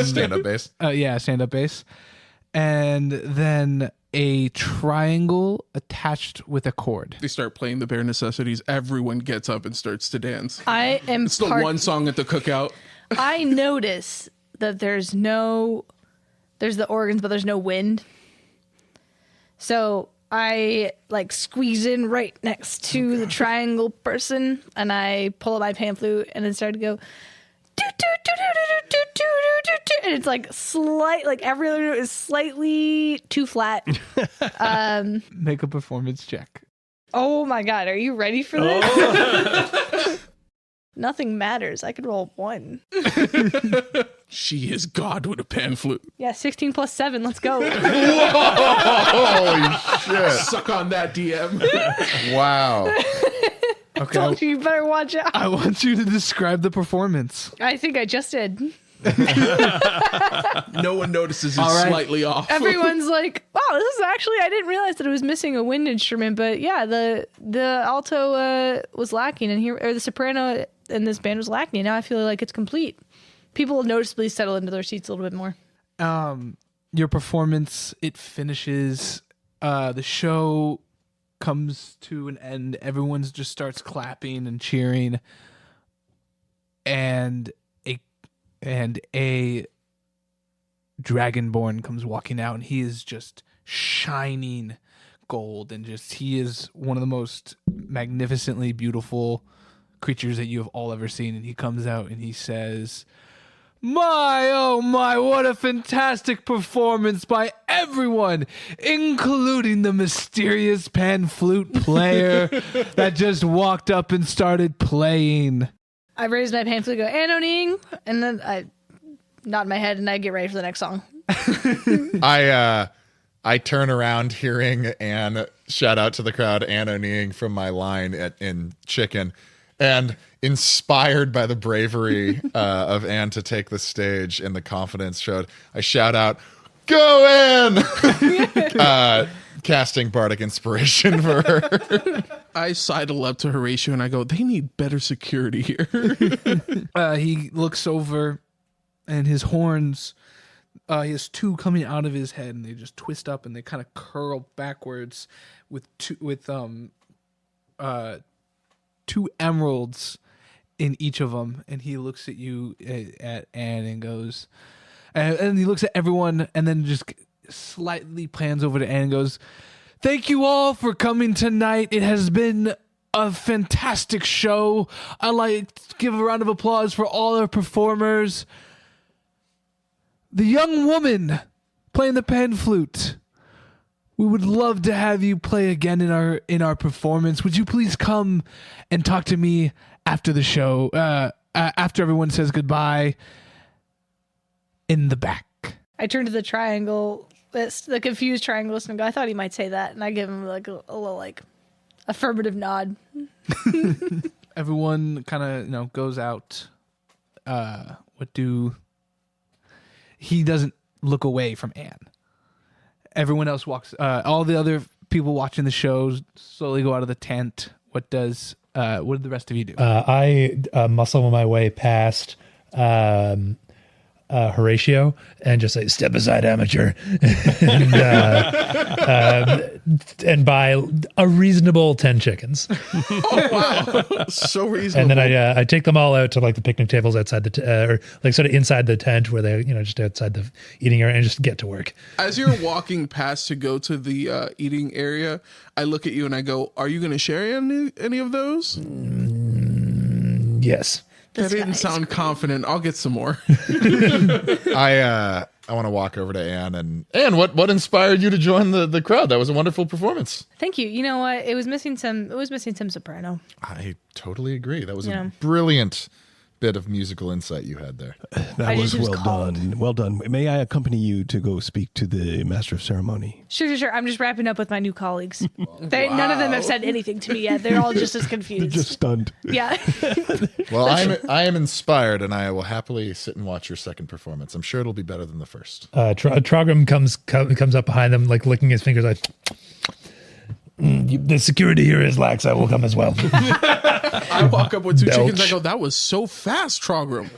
Stand-up bass. Yeah, stand-up bass, and then a triangle attached with a cord. They start playing the bare necessities. Everyone gets up and starts to dance. I am. It's the one song at the cookout. I notice that there's the organs, but there's no wind. So I like squeeze in right next to the triangle person, and I pull out my pan flute and then start to go. And it's like every other note is slightly too flat. Make a performance check. Oh my god, are you ready for this? Nothing matters. I could roll 1. She is God with a pan flute. Yeah, 16 plus 7. Let's go. Holy shit. Suck on that, DM. Wow. Okay. Told you better watch out. I want you to describe the performance. I think I just did. No one notices it's All right. slightly off. Everyone's like, wow, this is actually, I didn't realize that it was missing a wind instrument, but yeah, the alto was lacking, and here, or the soprano in this band was lacking, and now I feel like it's complete. People noticeably settle into their seats a little bit more. Your performance, it finishes, the show comes to an end, everyone's just starts clapping and cheering, and a dragonborn comes walking out, and he is just shining gold, and he is one of the most magnificently beautiful creatures that you have all ever seen. And he comes out and he says, My, oh my, what a fantastic performance by everyone, including the mysterious pan flute player that just walked up and started playing. I raise my pan flute, go anoning, and then I nod my head and I get ready for the next song. I turn around hearing Anne shout out to the crowd anoning from my line in Chicken, and inspired by the bravery of Anne to take the stage and the confidence showed, I shout out, "Go in!" Casting bardic inspiration for her. I sidle up to Horatio and I go, they need better security here. He looks over, and his horns, he has two coming out of his head, and they just twist up and they kind of curl backwards with two emeralds in each of them. And he looks at you, at Anne, and goes, and he looks at everyone, and then just slightly plans over to Anne and goes, "Thank you all for coming tonight. It has been a fantastic show. I'd like to give a round of applause for all our performers. The young woman playing the pan flute. We would love to have you play again in our performance. Would you please come and talk to me after the show, after everyone says goodbye, in the back?" I turn to the triangle, the confused trianglist, and go, "I thought he might say that," and I give him like a little like affirmative nod. Everyone kind of goes out. He doesn't look away from Anne. Everyone else walks. All the other people watching the show slowly go out of the tent. What did the rest of you do? I muscle my way past Horatio and just say, "Step aside, amateur," and buy a reasonable 10 chickens. Oh, wow. So reasonable. And then I take them all out to like the picnic tables outside or like sort of inside the tent where they, just outside the eating area, and just get to work. As you're walking past to go to the eating area, I look at you and I go, "Are you going to share any of those?" Yes. That didn't sound confident. I'll get some more. I want to walk over to Anne and Anne, what inspired you to join the crowd? That was a wonderful performance. Thank you. You know what? It was missing some soprano. I totally agree. That was Yeah. a brilliant bit of musical insight you had there. That I was just was well called. done. Well done. May I accompany you to go speak to the master of ceremony? Sure. I'm just wrapping up with my new colleagues. None of them have said anything to me yet. They're all just as confused. Just stunned. Yeah. Well, I am inspired, and I will happily sit and watch your second performance. I'm sure it'll be better than the first. Trogrim comes up behind them, like licking his fingers, like, "The security here is lax. I will come as well." I walk up with two Belch. chickens. I go, "That was so fast, Trogrim."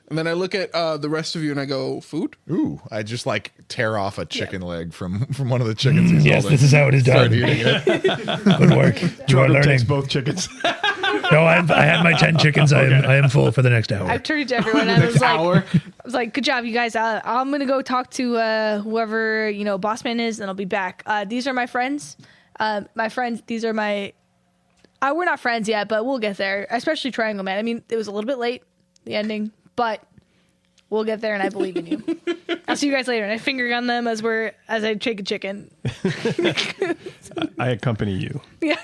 And then I look at the rest of you and I go, "Food?" Ooh, I just like tear off a chicken leg from one of the chickens he's Yes, holding. this is how it is Start done. eating it. Good work. You are Trogrim takes learning. both chickens. No, I had my 10 chickens. I am full for the next hour. I turned to everyone and I was like, "Good job, you guys. I'm gonna go talk to whoever boss man is, and I'll be back. These are my friends. These are my. We're not friends yet, but we'll get there. Especially Triangle Man. I mean, it was a little bit late, the ending, but we'll get there, and I believe in you. I'll see you guys later." And I finger gun them as I shake a chicken. I accompany you. Yeah.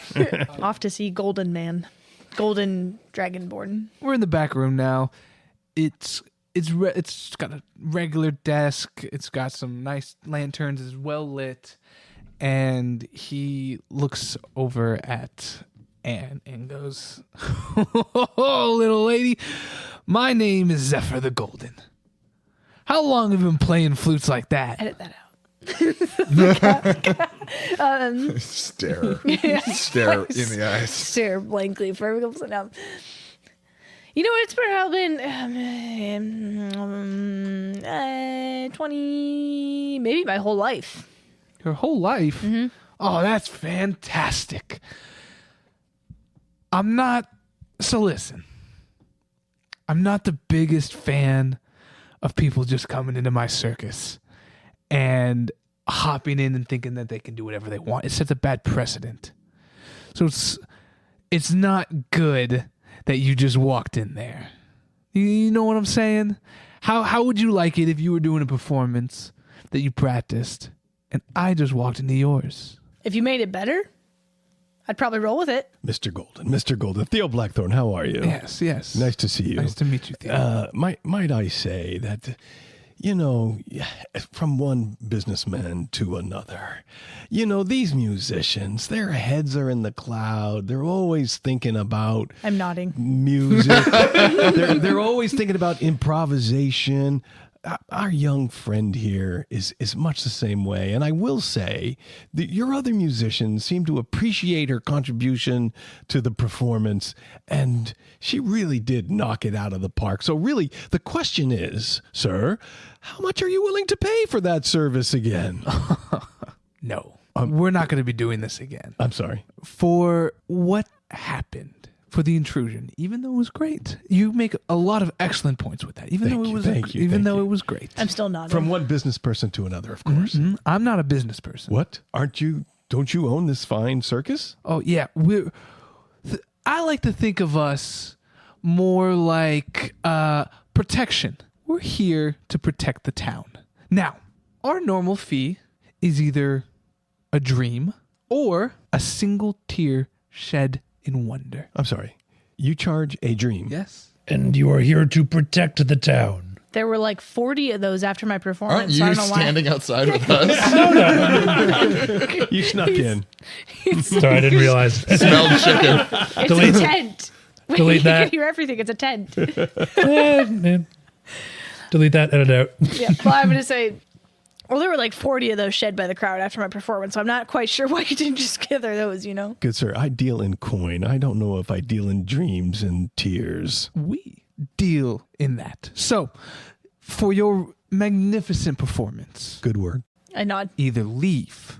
Off to see Golden Dragonborn. We're in the back room now. It's got a regular desk. It's got some nice lanterns. It's well lit, and he looks over at Anne and goes, "Oh, little lady, my name is Zephyr the Golden. How long have you been playing flutes like that?" Edit that out. Stare in the eyes. Stare blankly for a couple seconds. You know what? It's been 20, maybe my whole life. Your whole life? Mm-hmm. Oh, that's fantastic. Listen. I'm not the biggest fan of people just coming into my circus and hopping in and thinking that they can do whatever they want. It sets a bad precedent. So it's not good that you just walked in there. You know what I'm saying? How would you like it if you were doing a performance that you practiced and I just walked into yours? If you made it better, I'd probably roll with it. Mr. Golden. Theo Blackthorn, how are you? Yes. Nice to see you. Nice to meet you, Theo. Might I say that, from one businessman to another, these musicians, their heads are in the cloud. They're always thinking about I'm nodding. music. they're always thinking about improvisation. Our young friend here is much the same way. And I will say that your other musicians seem to appreciate her contribution to the performance, and she really did knock it out of the park. So really, the question is, sir, how much are you willing to pay for that service again? No, we're not going to be doing this again. I'm sorry. For what happened, for the intrusion, even though it was great, you make a lot of excellent points with that. Even though it was great. I'm still nodding. From one business person to another, of course. Mhm. I'm not a business person. What? Don't you own this fine circus? Oh yeah, I like to think of us more like protection. We're here to protect the town. Now, our normal fee is either a dream or a single tear shed in wonder. I'm sorry. You charge a dream. Yes. And you are here to protect the town. There were like 40 of those after my performance. Aren't so I you don't know why. standing outside with us? You snuck in. Sorry, I didn't realize. Smelled chicken. It's Delete- a tent. delete You that. can hear everything. It's a tent. Man. Delete that, edit out. Yeah. Well, I'm going to say, there were like 40 of those shed by the crowd after my performance. So I'm not quite sure why you didn't just gather those, Good sir, I deal in coin. I don't know if I deal in dreams and tears. We deal in that. So, for your magnificent performance, Good word. I nod. either leave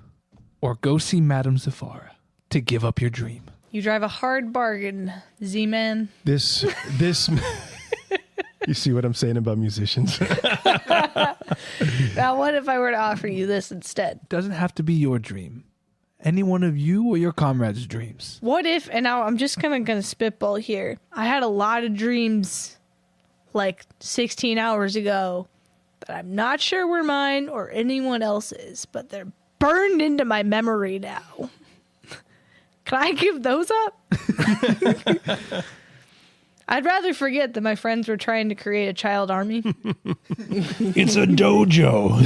or go see Madame Zafara to give up your dream. You drive a hard bargain, Z-Man. This You see what I'm saying about musicians? Now, what if I were to offer you this instead? Doesn't have to be your dream. Any one of you or your comrades' dreams. What if, and now I'm just gonna spitball here. I had a lot of dreams like 16 hours ago that I'm not sure were mine or anyone else's, but they're burned into my memory now. Can I give those up? I'd rather forget that my friends were trying to create a child army. It's a dojo.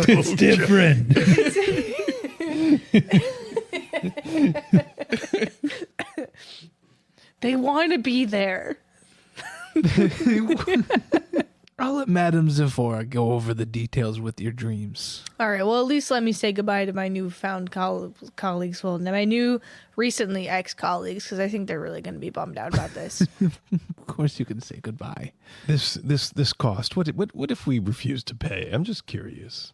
It's different. They want to be there. I'll let Madame Zafora go over the details with your dreams. All right, well, at least let me say goodbye to my newfound colleagues. Well, my new, recently ex-colleagues, because I think they're really going to be bummed out about this. Of course you can say goodbye. This cost. What if we refuse to pay? I'm just curious.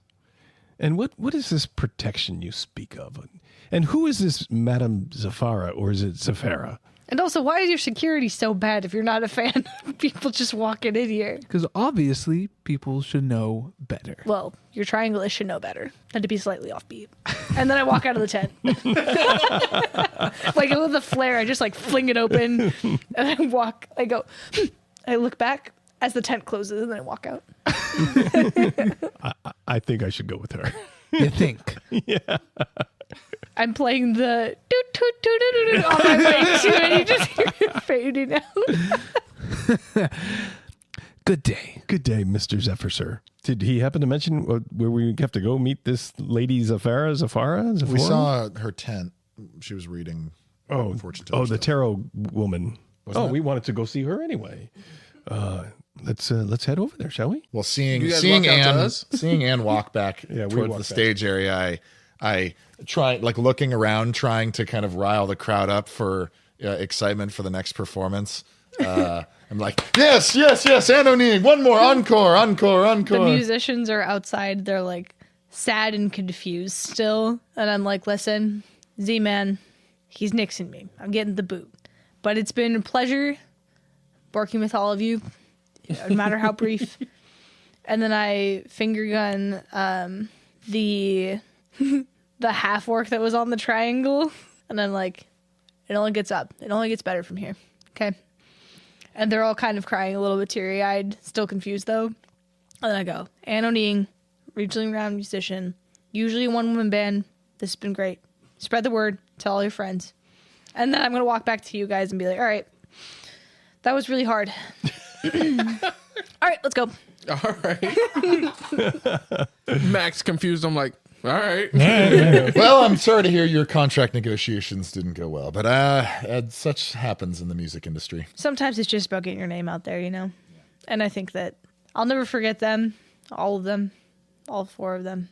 And what is this protection you speak of? And who is this Madame Zafara, or is it Zafara? And also, why is your security so bad if you're not a fan of people just walking in here? Because obviously people should know better. Well, your trianglist should know better than to be slightly offbeat. And then I walk out of the tent. Like with a flare, I just fling it open and I go, I look back as the tent closes and then I walk out. I think I should go with her. You think? Yeah. I'm playing the doot toot toot toot toot on my way to it. You just hear it fading out. Good day. Good day, Mr. Zephyr, sir. Did he happen to mention where we have to go meet this lady Zafara? We saw her tent. She was reading. Fortune teller the stuff. tarot woman. Wasn't it? We wanted to go see her anyway. Let's head over there, shall we? Well, seeing You guys walk out to Anne, us? seeing Anne walk back Yeah, we towards walk the back. stage area, I try looking around, trying to kind of rile the crowd up for excitement for the next performance. I'm like, yes, Anonym, one more, encore. The musicians are outside. They're sad and confused still. And I'm like, listen, Z-Man, he's nixing me. I'm getting the boot. But it's been a pleasure working with all of you, no matter how brief. And then I finger gun the half orc that was on the triangle. And I'm like, it only gets up. It only gets better from here. Okay. And they're all kind of crying a little bit teary-eyed, still confused though. And then I go, Anne O'Neill, regionally renowned musician, usually a one-woman band. This has been great. Spread the word. Tell all your friends. And then I'm going to walk back to you guys and be like, all right, that was really hard. All right, let's go. All right. Max confused. I'm like, all right. Well, I'm sorry to hear your contract negotiations didn't go well, but such happens in the music industry. Sometimes it's just about getting your name out there, you know? And I think that I'll never forget them, all of them, all 4 of them.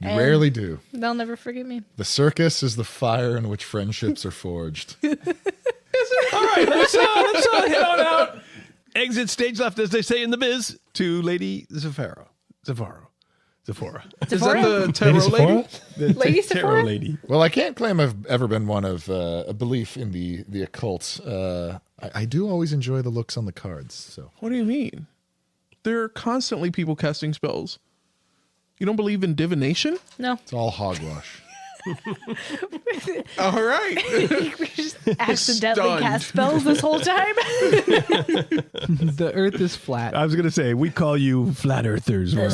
You And rarely do. They'll never forget me. The circus is the fire in which friendships are forged. All right, let's head on out. Exit stage left, as they say in the biz, to Lady Zephora. Is that the Lady tarot lady? Sephora? The Lady tarot Sephora? lady. Well, I can't claim I've ever been one of a belief in the occult. I do always enjoy the looks on the cards. So What do you mean? There are constantly people casting spells. You don't believe in divination? No. it's all hogwash. All right. We just accidentally Stunned. cast spells this whole time. The earth is flat. I was going to say, we call you flat earthers. We're on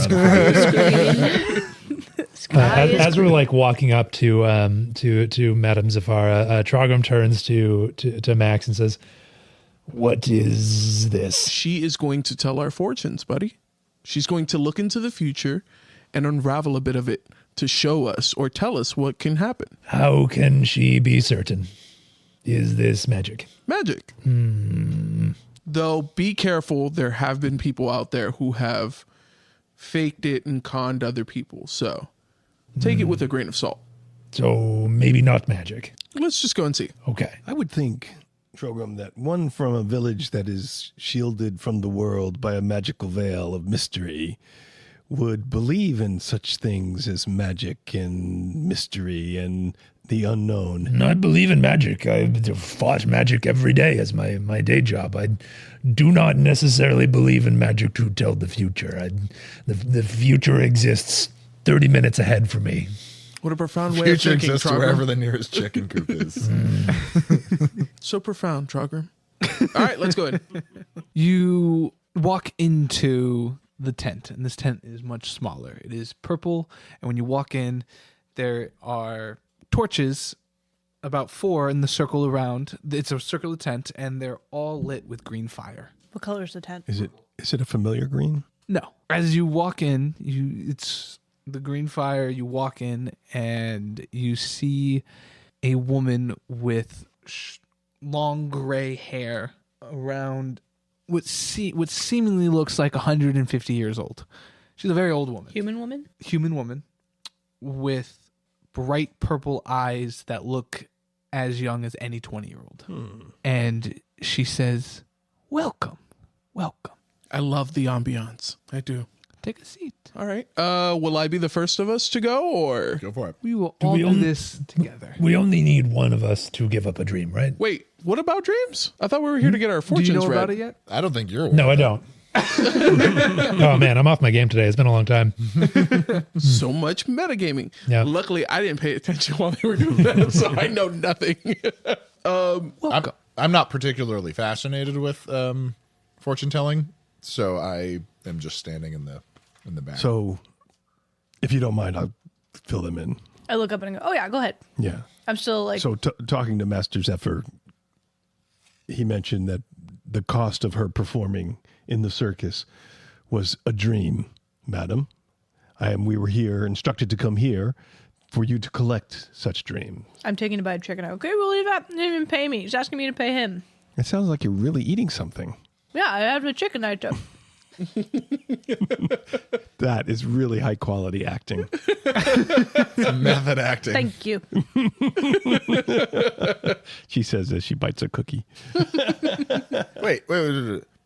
As we're like walking up to Madame Zafara, Trogrim turns to Max and says, "What is this?" She is going to tell our fortunes, buddy. She's going to look into the future and unravel a bit of it to show us or tell us what can happen. How can she be certain? Is this magic? Magic. Though, be careful. There have been people out there who have faked it and conned other people. So take it with a grain of salt. So maybe not magic. Let's just go and see. Okay. I would think, Trogrim, that one from a village that is shielded from the world by a magical veil of mystery would believe in such things as magic and mystery and the unknown. I believe in magic. I fought magic every day as my day job. I do not necessarily believe in magic to tell the future. The future exists 30 minutes ahead for me. What a profound way of Future thinking, exists wherever Trogrim. the nearest chicken coop is. So profound, Trogrim. All right, let's go ahead. You walk into the tent, and this tent is much smaller. It is purple, and when you walk in, there are torches, about 4 in the circle around. It's a circular tent, and they're all lit with green fire. What color is the tent? Is it a familiar green? No. As you walk in, it's the green fire. You walk in, and you see a woman with long gray hair around what seemingly looks like 150 years old. She's a very old woman. Human woman with bright purple eyes that look as young as any 20-year-old. And she says, welcome. I love the ambiance. I do. Take a seat. All right. Will I be the first of us to go, or Go for it. We will all we do only- this together. We only need one of us to give up a dream, right? wait? What about dreams? I thought we were here to get our Do fortunes you know read. about it yet? I don't think you're No, I don't. Oh man, I'm off my game today. It's been a long time. So much metagaming. Yeah. Luckily, I didn't pay attention while they were doing that, so I know nothing. I'm not particularly fascinated with fortune telling, so I am just standing in the back. So, if you don't mind, I'll fill them in. I look up and I go, oh yeah, go ahead. Yeah. I'm still like, So, talking to Master Zephyr, he mentioned that the cost of her performing in the circus was a dream, madam. We were here, instructed to come here for you to collect such dream. I'm taking a bite of chicken. I go, okay, we'll leave that. He didn't even pay me. He's asking me to pay him. It sounds like you're really eating something. Yeah, I have the chicken I took. That is really high quality acting. Method acting. Thank you. She says as she bites a cookie. Wait.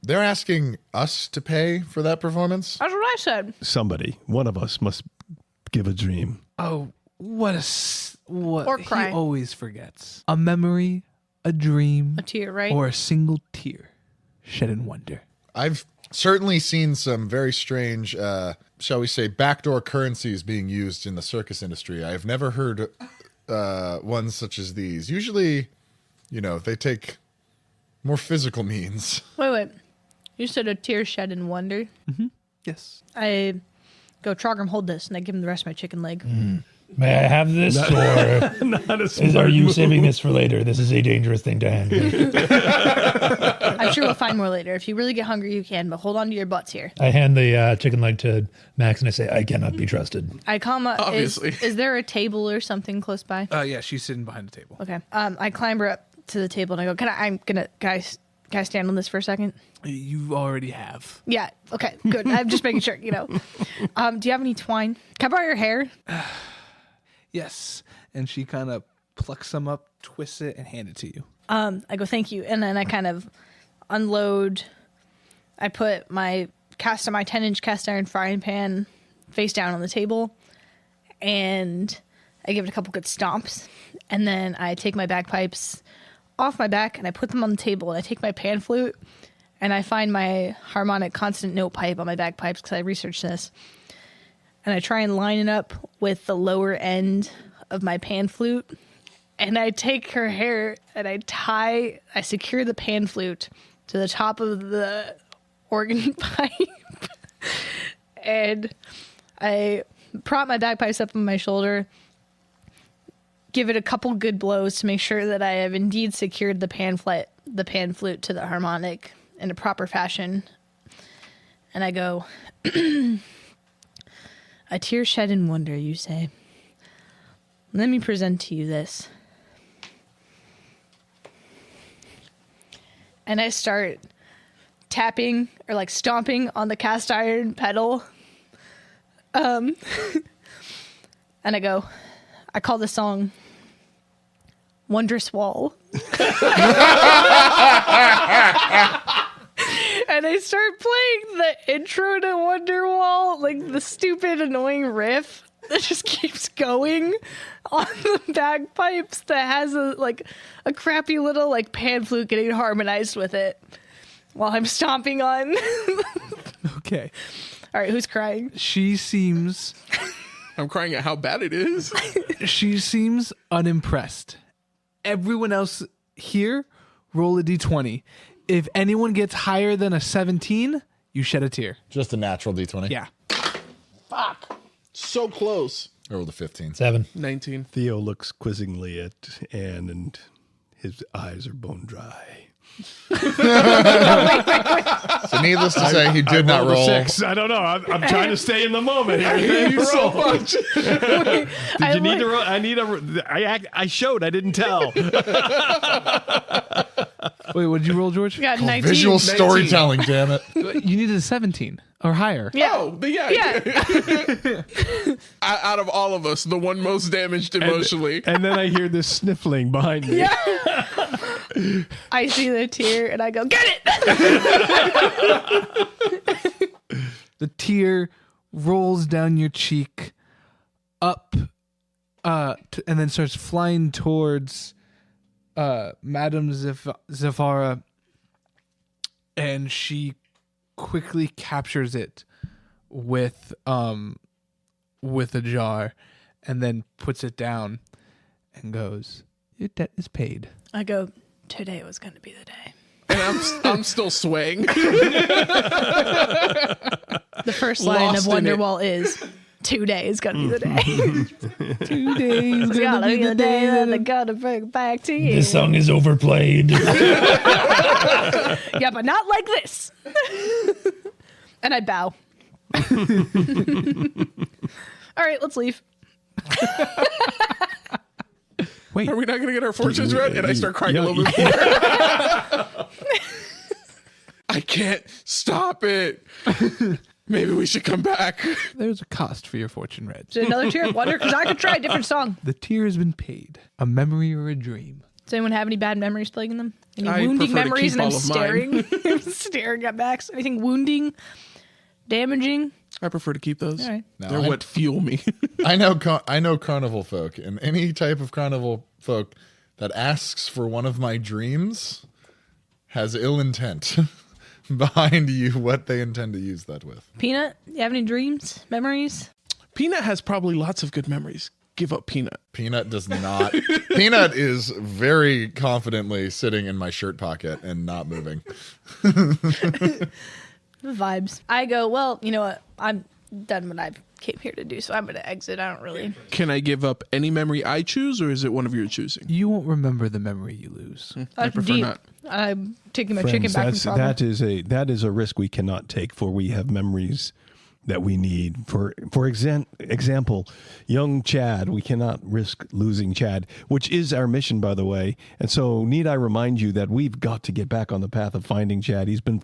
They're asking us to pay for that performance? That's what I said. Somebody, one of us, must give a dream. Oh, what Or cry. he always forgets. A memory, a dream, A tear, right? or a single tear shed in wonder. I've certainly seen some very strange, shall we say, backdoor currencies being used in the circus industry. I've never heard ones such as these. Usually, they take more physical means. Wait. You said a tear shed in wonder. Yes. I go, Trogrim, hold this, and I give him the rest of my chicken leg. May I have this, or Not a are smart you move. saving this for later? This is a dangerous thing to handle. I'm sure we'll find more later. If you really get hungry, you can, but hold on to your butts here. I hand the chicken leg to Max and I say, I cannot be trusted. I come up. Obviously. Is there a table or something close by? Yeah, she's sitting behind the table. Okay. I climber up to the table and I go, can I stand on this for a second? You already have. Yeah. Okay. Good. I'm just making sure. Do you have any twine? Can I borrow your hair? Yes. And she kind of plucks some up, twists it, and hand it to you. I go, thank you, and then I kind of unload. I put my 10-inch cast iron frying pan face down on the table, and I give it a couple good stomps, and then I take my bagpipes off my back and I put them on the table, and I take my pan flute and I find my harmonic constant note pipe on my bagpipes because I researched this, and I try and line it up with the lower end of my pan flute, and I take her hair and I secure the pan flute to the top of the organ pipe, and I prop my bagpipes up on my shoulder, give it a couple good blows to make sure that I have indeed secured the pan flute to the harmonic in a proper fashion, and I go, a tear shed in wonder, you say. Let me present to you this. And I start tapping or like stomping on the cast iron pedal. And I call the song Wondrous Wall. And I start playing the intro to Wonderwall, like the stupid, annoying riff that just keeps going on the bagpipes that has a crappy little like pan flute getting harmonized with it while I'm stomping on. Okay. All right, who's crying? She seems I'm crying at how bad it is. unimpressed. Everyone else here, roll a d20. If anyone gets higher than a 17, you shed a tear. Just a natural D20. Yeah. So close. I rolled a 15. 7. 19. Theo looks quizzingly at Anne, and his eyes are bone dry. So needless to say, he did not rolled a roll. 6. I don't know. I'm trying to stay in the moment here. I hate you so much. Did you need to roll? I showed. I didn't tell. Wait, what did you roll, George? You got 19. Visual storytelling, damn it. You needed a 17 or higher. Yeah. Oh, but yeah. Out of all of us, the one most damaged emotionally. And then I hear this sniffling behind me. Yeah. I see the tear and I go, get it! The tear rolls down your cheek, up, and then starts flying towards Madame Zafara, and she quickly captures it with a jar, and then puts it down, and goes, "Your debt is paid." I go, today was going to be the day. And I'm still swaying. The first line of Lost in it. Wonderwall is, today is going to be the day. 2 days It's gonna gonna be the day that they're gonna bring it back to you. This song is overplayed. Yeah, but not like this. And I bow. All right, let's leave. Wait. Are we not going to get our fortunes read? And I start crying a little bit more. I can't stop it. Maybe we should come back. There's a cost for your fortune read. Is it another tear of wonder? Because I could try a different song. The tear has been paid. A memory or a dream. Does anyone have any bad memories plaguing them? Any I wounding prefer to memories? keep And I'm all of mine. staring, I'm staring at Max. Anything wounding, damaging? I prefer to keep those. All right. No, They're I- what fuel me. I know carnival folk, and any type of carnival folk that asks for one of my dreams has ill intent behind you what they intend to use that with. Peanut, you have any dreams, memories? Peanut has probably lots of good memories. give up Peanut. Peanut does not. Peanut is very confidently sitting in my shirt pocket and not moving. Vibes. I go, well, you know what? I'm done what I came here to do, so I'm going to exit. I don't really. Can I give up any memory I choose, or is it one of your choosing? You won't remember the memory you lose. I prefer Deep. not. I'm taking my chicken back from that is a risk we cannot take, for we have memories that we need. For example, young Chad, we cannot risk losing Chad, which is our mission, by the way. And so need I remind you that we've got to get back on the path of finding Chad. He's been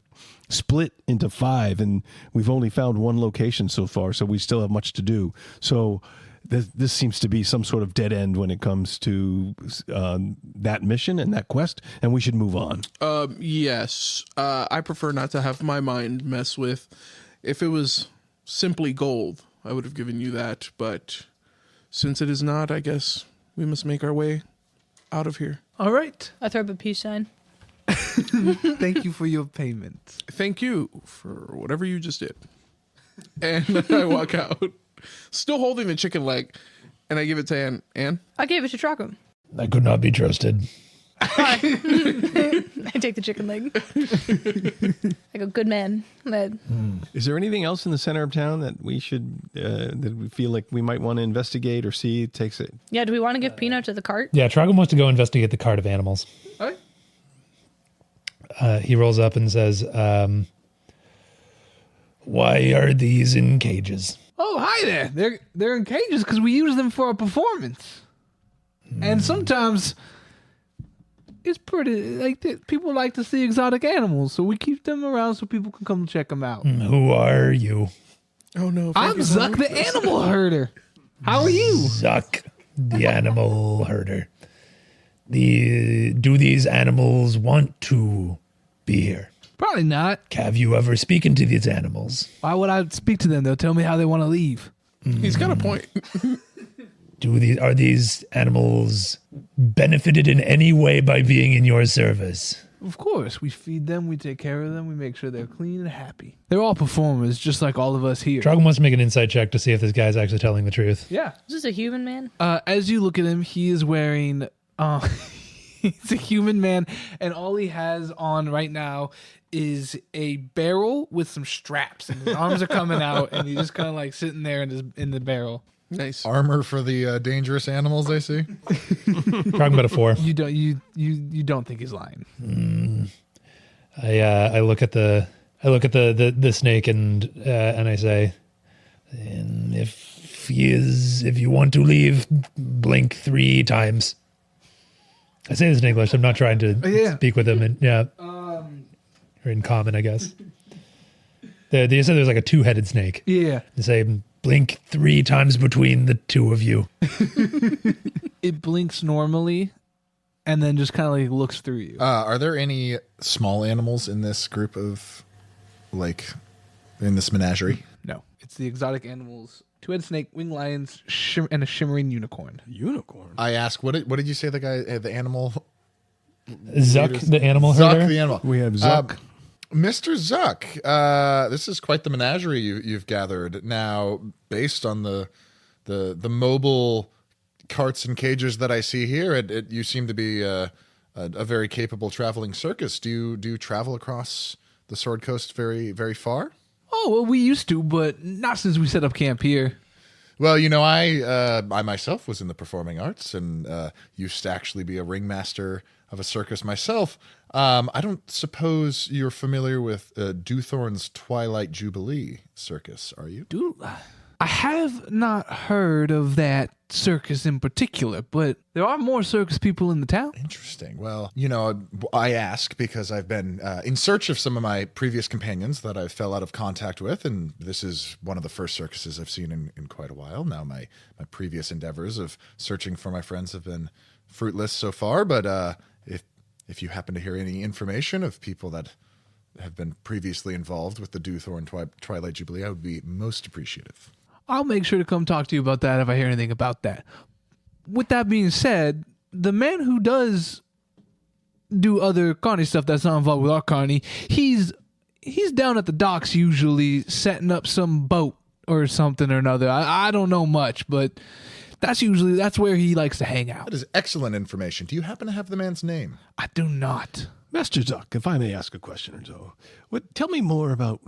split into 5, and we've only found 1 location so far, so we still have much to do. So this seems to be some sort of dead end when it comes to that mission and that quest, and we should move on. Yes. I prefer not to have my mind mess with. If it was simply gold, I would have given you that, but since it is not, I guess we must make our way out of here. All right. I throw up a peace sign. Thank you for your payment. Thank you for whatever you just did. And I walk out, still holding the chicken leg, and I give it to Anne. Anne? I gave it to Trockham. I could not be trusted. I take the chicken leg. I go, good man. Is there anything else in the center of town that we should that we feel like we might want to investigate or see? Takes it. Yeah, do we want to give Peanut to the cart? Yeah, Trogon wants to go investigate the cart of animals. All right. He rolls up and says, Why are these in cages? Oh, hi there. They're in cages because we use them for a performance. And sometimes it's pretty like people like to see exotic animals, so we keep them around so people can come check them out. Who are you? Oh, no. I'm Zuck, the animal herder. How are you? Zuck, the animal herder. Do these animals want to be here? Probably not. Have you ever spoken to these animals? Why would I speak to them? They'll tell me how they want to leave. He's got a point. Are these animals benefited in any way by being in your service? Of course, we feed them, we take care of them, we make sure they're clean and happy. They're all performers, just like all of us here. Trogon wants to make an insight check to see if this guy's actually telling the truth. Yeah. Is this a human man? As you look at him, he is wearing he's a human man, and all he has on right now is a barrel with some straps, and his arms are coming out, and he's just kind of like sitting there in the barrel. Nice. Armor for the dangerous animals, I see. Trogon got a 4. You don't think he's lying. I look at the snake and I say, And if you want to leave, blink 3 times. I say this in English. I'm not trying to speak with him, or in common, I guess. They said there's like a 2-headed snake. Yeah. They say, blink 3 times between the 2 of you. It blinks normally, and then just kind of like looks through you. Are there any small animals in this group of, like, in this menagerie? No, it's the exotic animals: 2-headed snake, winged lions, and a shimmering unicorn. Unicorn. I ask, what did you say the animal? Zuck, the animal herder. Zuck, the animal. We have Zuck. Mr. Zuck, this is quite the menagerie you've gathered. Now, based on the mobile carts and cages that I see here, you seem to be a very capable traveling circus. Do you travel across the Sword Coast very, very far? Oh, well, we used to, but not since we set up camp here. Well, you know, I myself was in the performing arts and used to actually be a ringmaster of a circus myself. I don't suppose you're familiar with Dewthorn's Twilight Jubilee circus, are you? Dude, I have not heard of that circus in particular, but there are more circus people in the town. Interesting. Well, you know, I ask because I've been in search of some of my previous companions that I fell out of contact with, and this is one of the first circuses I've seen in quite a while. Now, my previous endeavors of searching for my friends have been fruitless so far, but if you happen to hear any information of people that have been previously involved with the Dewthorn Twilight Jubilee, I would be most appreciative. I'll make sure to come talk to you about that if I hear anything about that. With that being said, the man who does do other carny stuff that's not involved with our carny, he's down at the docks usually setting up some boat or something or another. I don't know much, but That's where he likes to hang out. That is excellent information. Do you happen to have the man's name? I do not. Master Zuck, if I may ask a question or so, tell me more about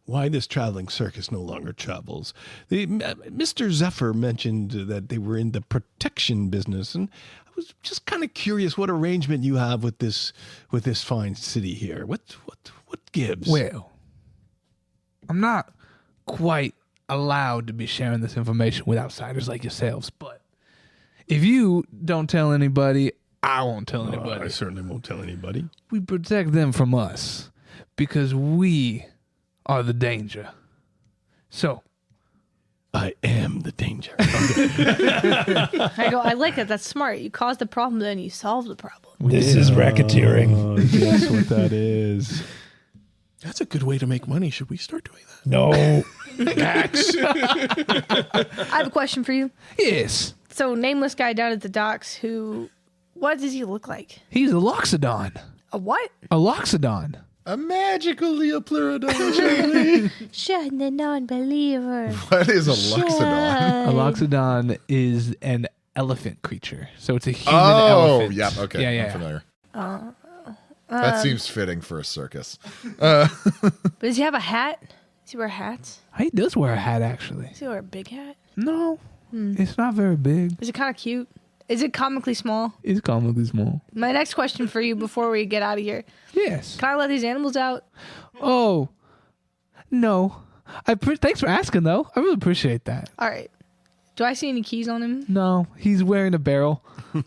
why this traveling circus no longer travels. Mr. Zephyr mentioned that they were in the protection business, and I was just kind of curious what arrangement you have with this fine city here. What gives? Well, I'm not quite allowed to be sharing this information with outsiders like yourselves, but if you don't tell anybody, I won't tell anybody. I certainly won't tell anybody. We protect them from us because we are the danger. So, I am the danger. I go, I like it. That's smart. You cause the problem, then you solve the problem. This is racketeering. Oh, that's what that is. That's a good way to make money. Should we start doing that? No. Tax. I have a question for you. yes, So, nameless guy down at the docks what does he look like? he's a loxodon. A what? A loxodon. A magical Leopleurodon. Shut the non-believer. What is a loxodon? A loxodon is an elephant creature. So it's a human Oh, elephant. yep. Okay. Yeah, yeah. I'm familiar. That seems fitting for a circus. But does he have a hat? Does he wear hats? He does wear a hat, actually. Does he wear a big hat? No, it's not very big. Is it kind of cute? Is it comically small? It's comically small. My next question for you before we get out of here. Yes. Can I let these animals out? Oh, no. Thanks for asking, though. I really appreciate that. All right. Do I see any keys on him? No, he's wearing a barrel. I'm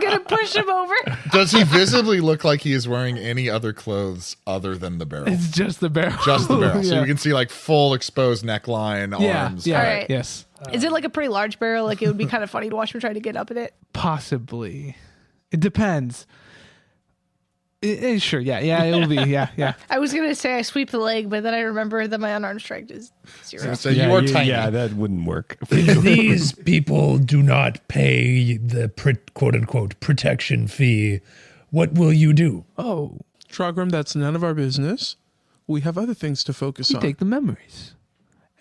going to push him over. Does he visibly look like he is wearing any other clothes other than the barrel? It's just the barrel. Just the barrel. So Yeah. you can see like full exposed neckline, Yeah, arms. yeah, All right. yes. Is it like a pretty large barrel? Like it would be kind of funny to watch him try to get up in it? Possibly. It depends. Sure, yeah, it'll be, yeah. I was going to say I sweep the leg, but then I remember that my unarmed strength is 0. So you are tiny. Yeah, that wouldn't work. If these people do not pay the quote unquote protection fee, what will you do? Oh, Trogram, that's none of our business. We have other things to focus we on. take the memories.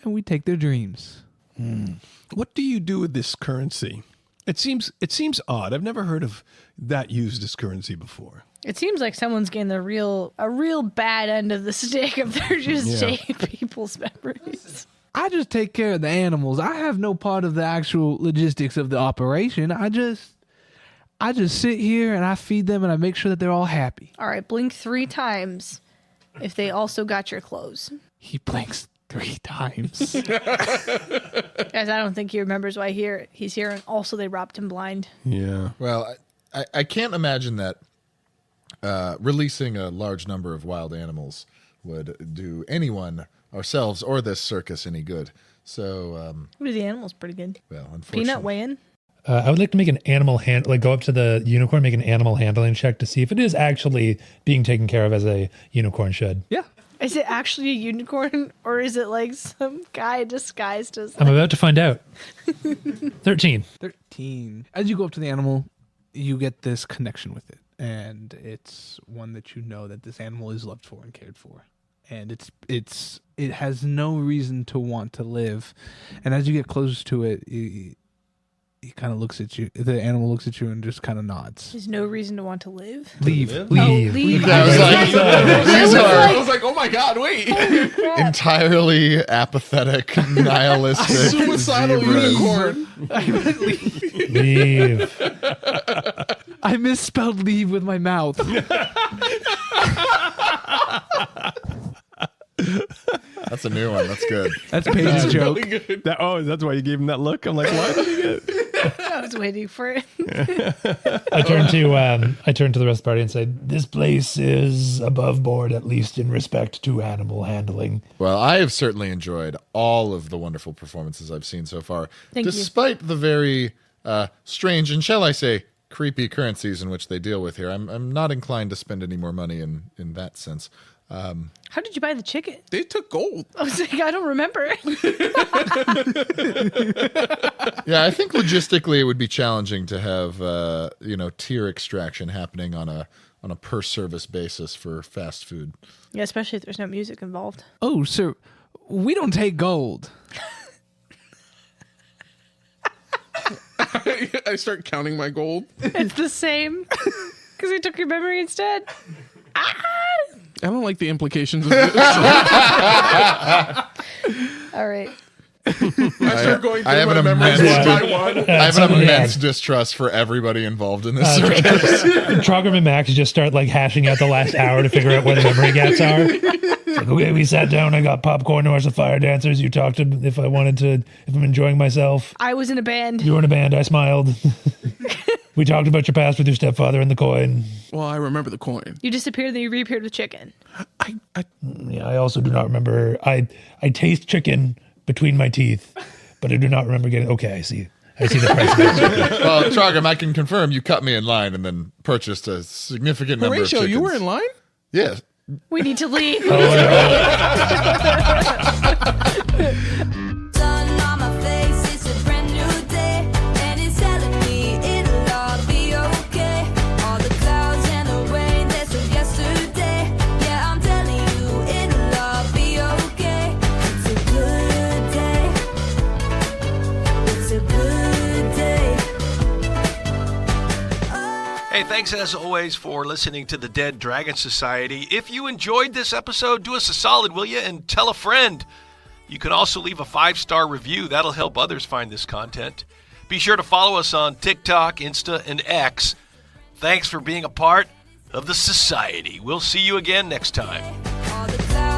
And we take their dreams. What do you do with this currency? It seems odd. I've never heard of that used as currency before. It seems like someone's getting a real bad end of the stick if they're just taking people's memories. I just take care of the animals. I have no part of the actual logistics of the operation. I just sit here and I feed them and I make sure that they're all happy. All right, blink 3 times if they also got your clothes. He blinks 3 times. Guys, I don't think he remembers why he's here, and also they robbed him blind. Yeah. Well, I can't imagine that releasing a large number of wild animals would do anyone, ourselves or this circus, any good. So, The animal's pretty good. well, unfortunately. Peanut weigh in? I would like to make an animal go up to the unicorn, make an animal handling check to see if it is actually being taken care of as a unicorn should. Yeah. Is it actually a unicorn, or is it like some guy disguised as... I'm about to find out. 13. 13. As you go up to the animal, you get this connection with it. And it's one that you know that this animal is loved for and cared for. And it has no reason to want to live. And as you get close to it, he kind of looks at you. The animal looks at you and just kind of nods. There's no reason to want to live. Leave. Oh, Leave. leave. I was like, these are I was like, oh my God, wait. entirely apathetic, nihilistic, Suicidal zebras. unicorn. Leave. I misspelled leave with my mouth. That's a new one. That's good. That's Paige's joke. That's why you gave him that look. I'm like, why did you get? I was waiting for it. I turn to the rest of the party and say, "This place is above board, at least in respect to animal handling." Well, I have certainly enjoyed all of the wonderful performances I've seen so far, Thank you. despite the very strange and, shall I say, creepy currencies in which they deal with here. I'm not inclined to spend any more money in that sense. How did you buy the chicken? They took gold. I was like, I don't remember. Yeah, I think logistically it would be challenging to have tier extraction happening on a per service basis for fast food. Yeah, especially if there's no music involved. Oh, sir, we don't take gold. I start counting my gold. It's the same. Because we took your memory instead. I don't like the implications of this. All right. I start going through I have my an memories immense- one by one. I have an Yeah. immense distrust for everybody involved in this circus. Trogrim and Max just start like hashing out the last hour to figure out where the memory gaps are. It's like, okay, we sat down. I got popcorn, horse, and fire dancers. You talked to if I'm enjoying myself. I was in a band. You were in a band. I smiled. We talked about your past with your stepfather and the coin. Well, I remember the coin. You disappeared, then you reappeared with chicken. Yeah, I also do not remember. I taste chicken between my teeth, but I do not remember getting. Okay, I see the price. Well, Trogrim, I can confirm you cut me in line and then purchased a significant number of Horatio, chickens. you were in line? Yes. We need to leave. Sun on my face, it's a brand new day, and it's telling me it'll all be okay. All the clouds and the rain that's from yesterday, yeah, I'm telling you it'll all be okay. It's a good day. It's a good day. Hey, thanks as always for listening to the Dead Dragon Society. If you enjoyed this episode, do us a solid, will you? And tell a friend. You can also leave a 5-star review. That'll help others find this content. Be sure to follow us on TikTok, Insta, and X. Thanks for being a part of the society. We'll see you again next time. All the clouds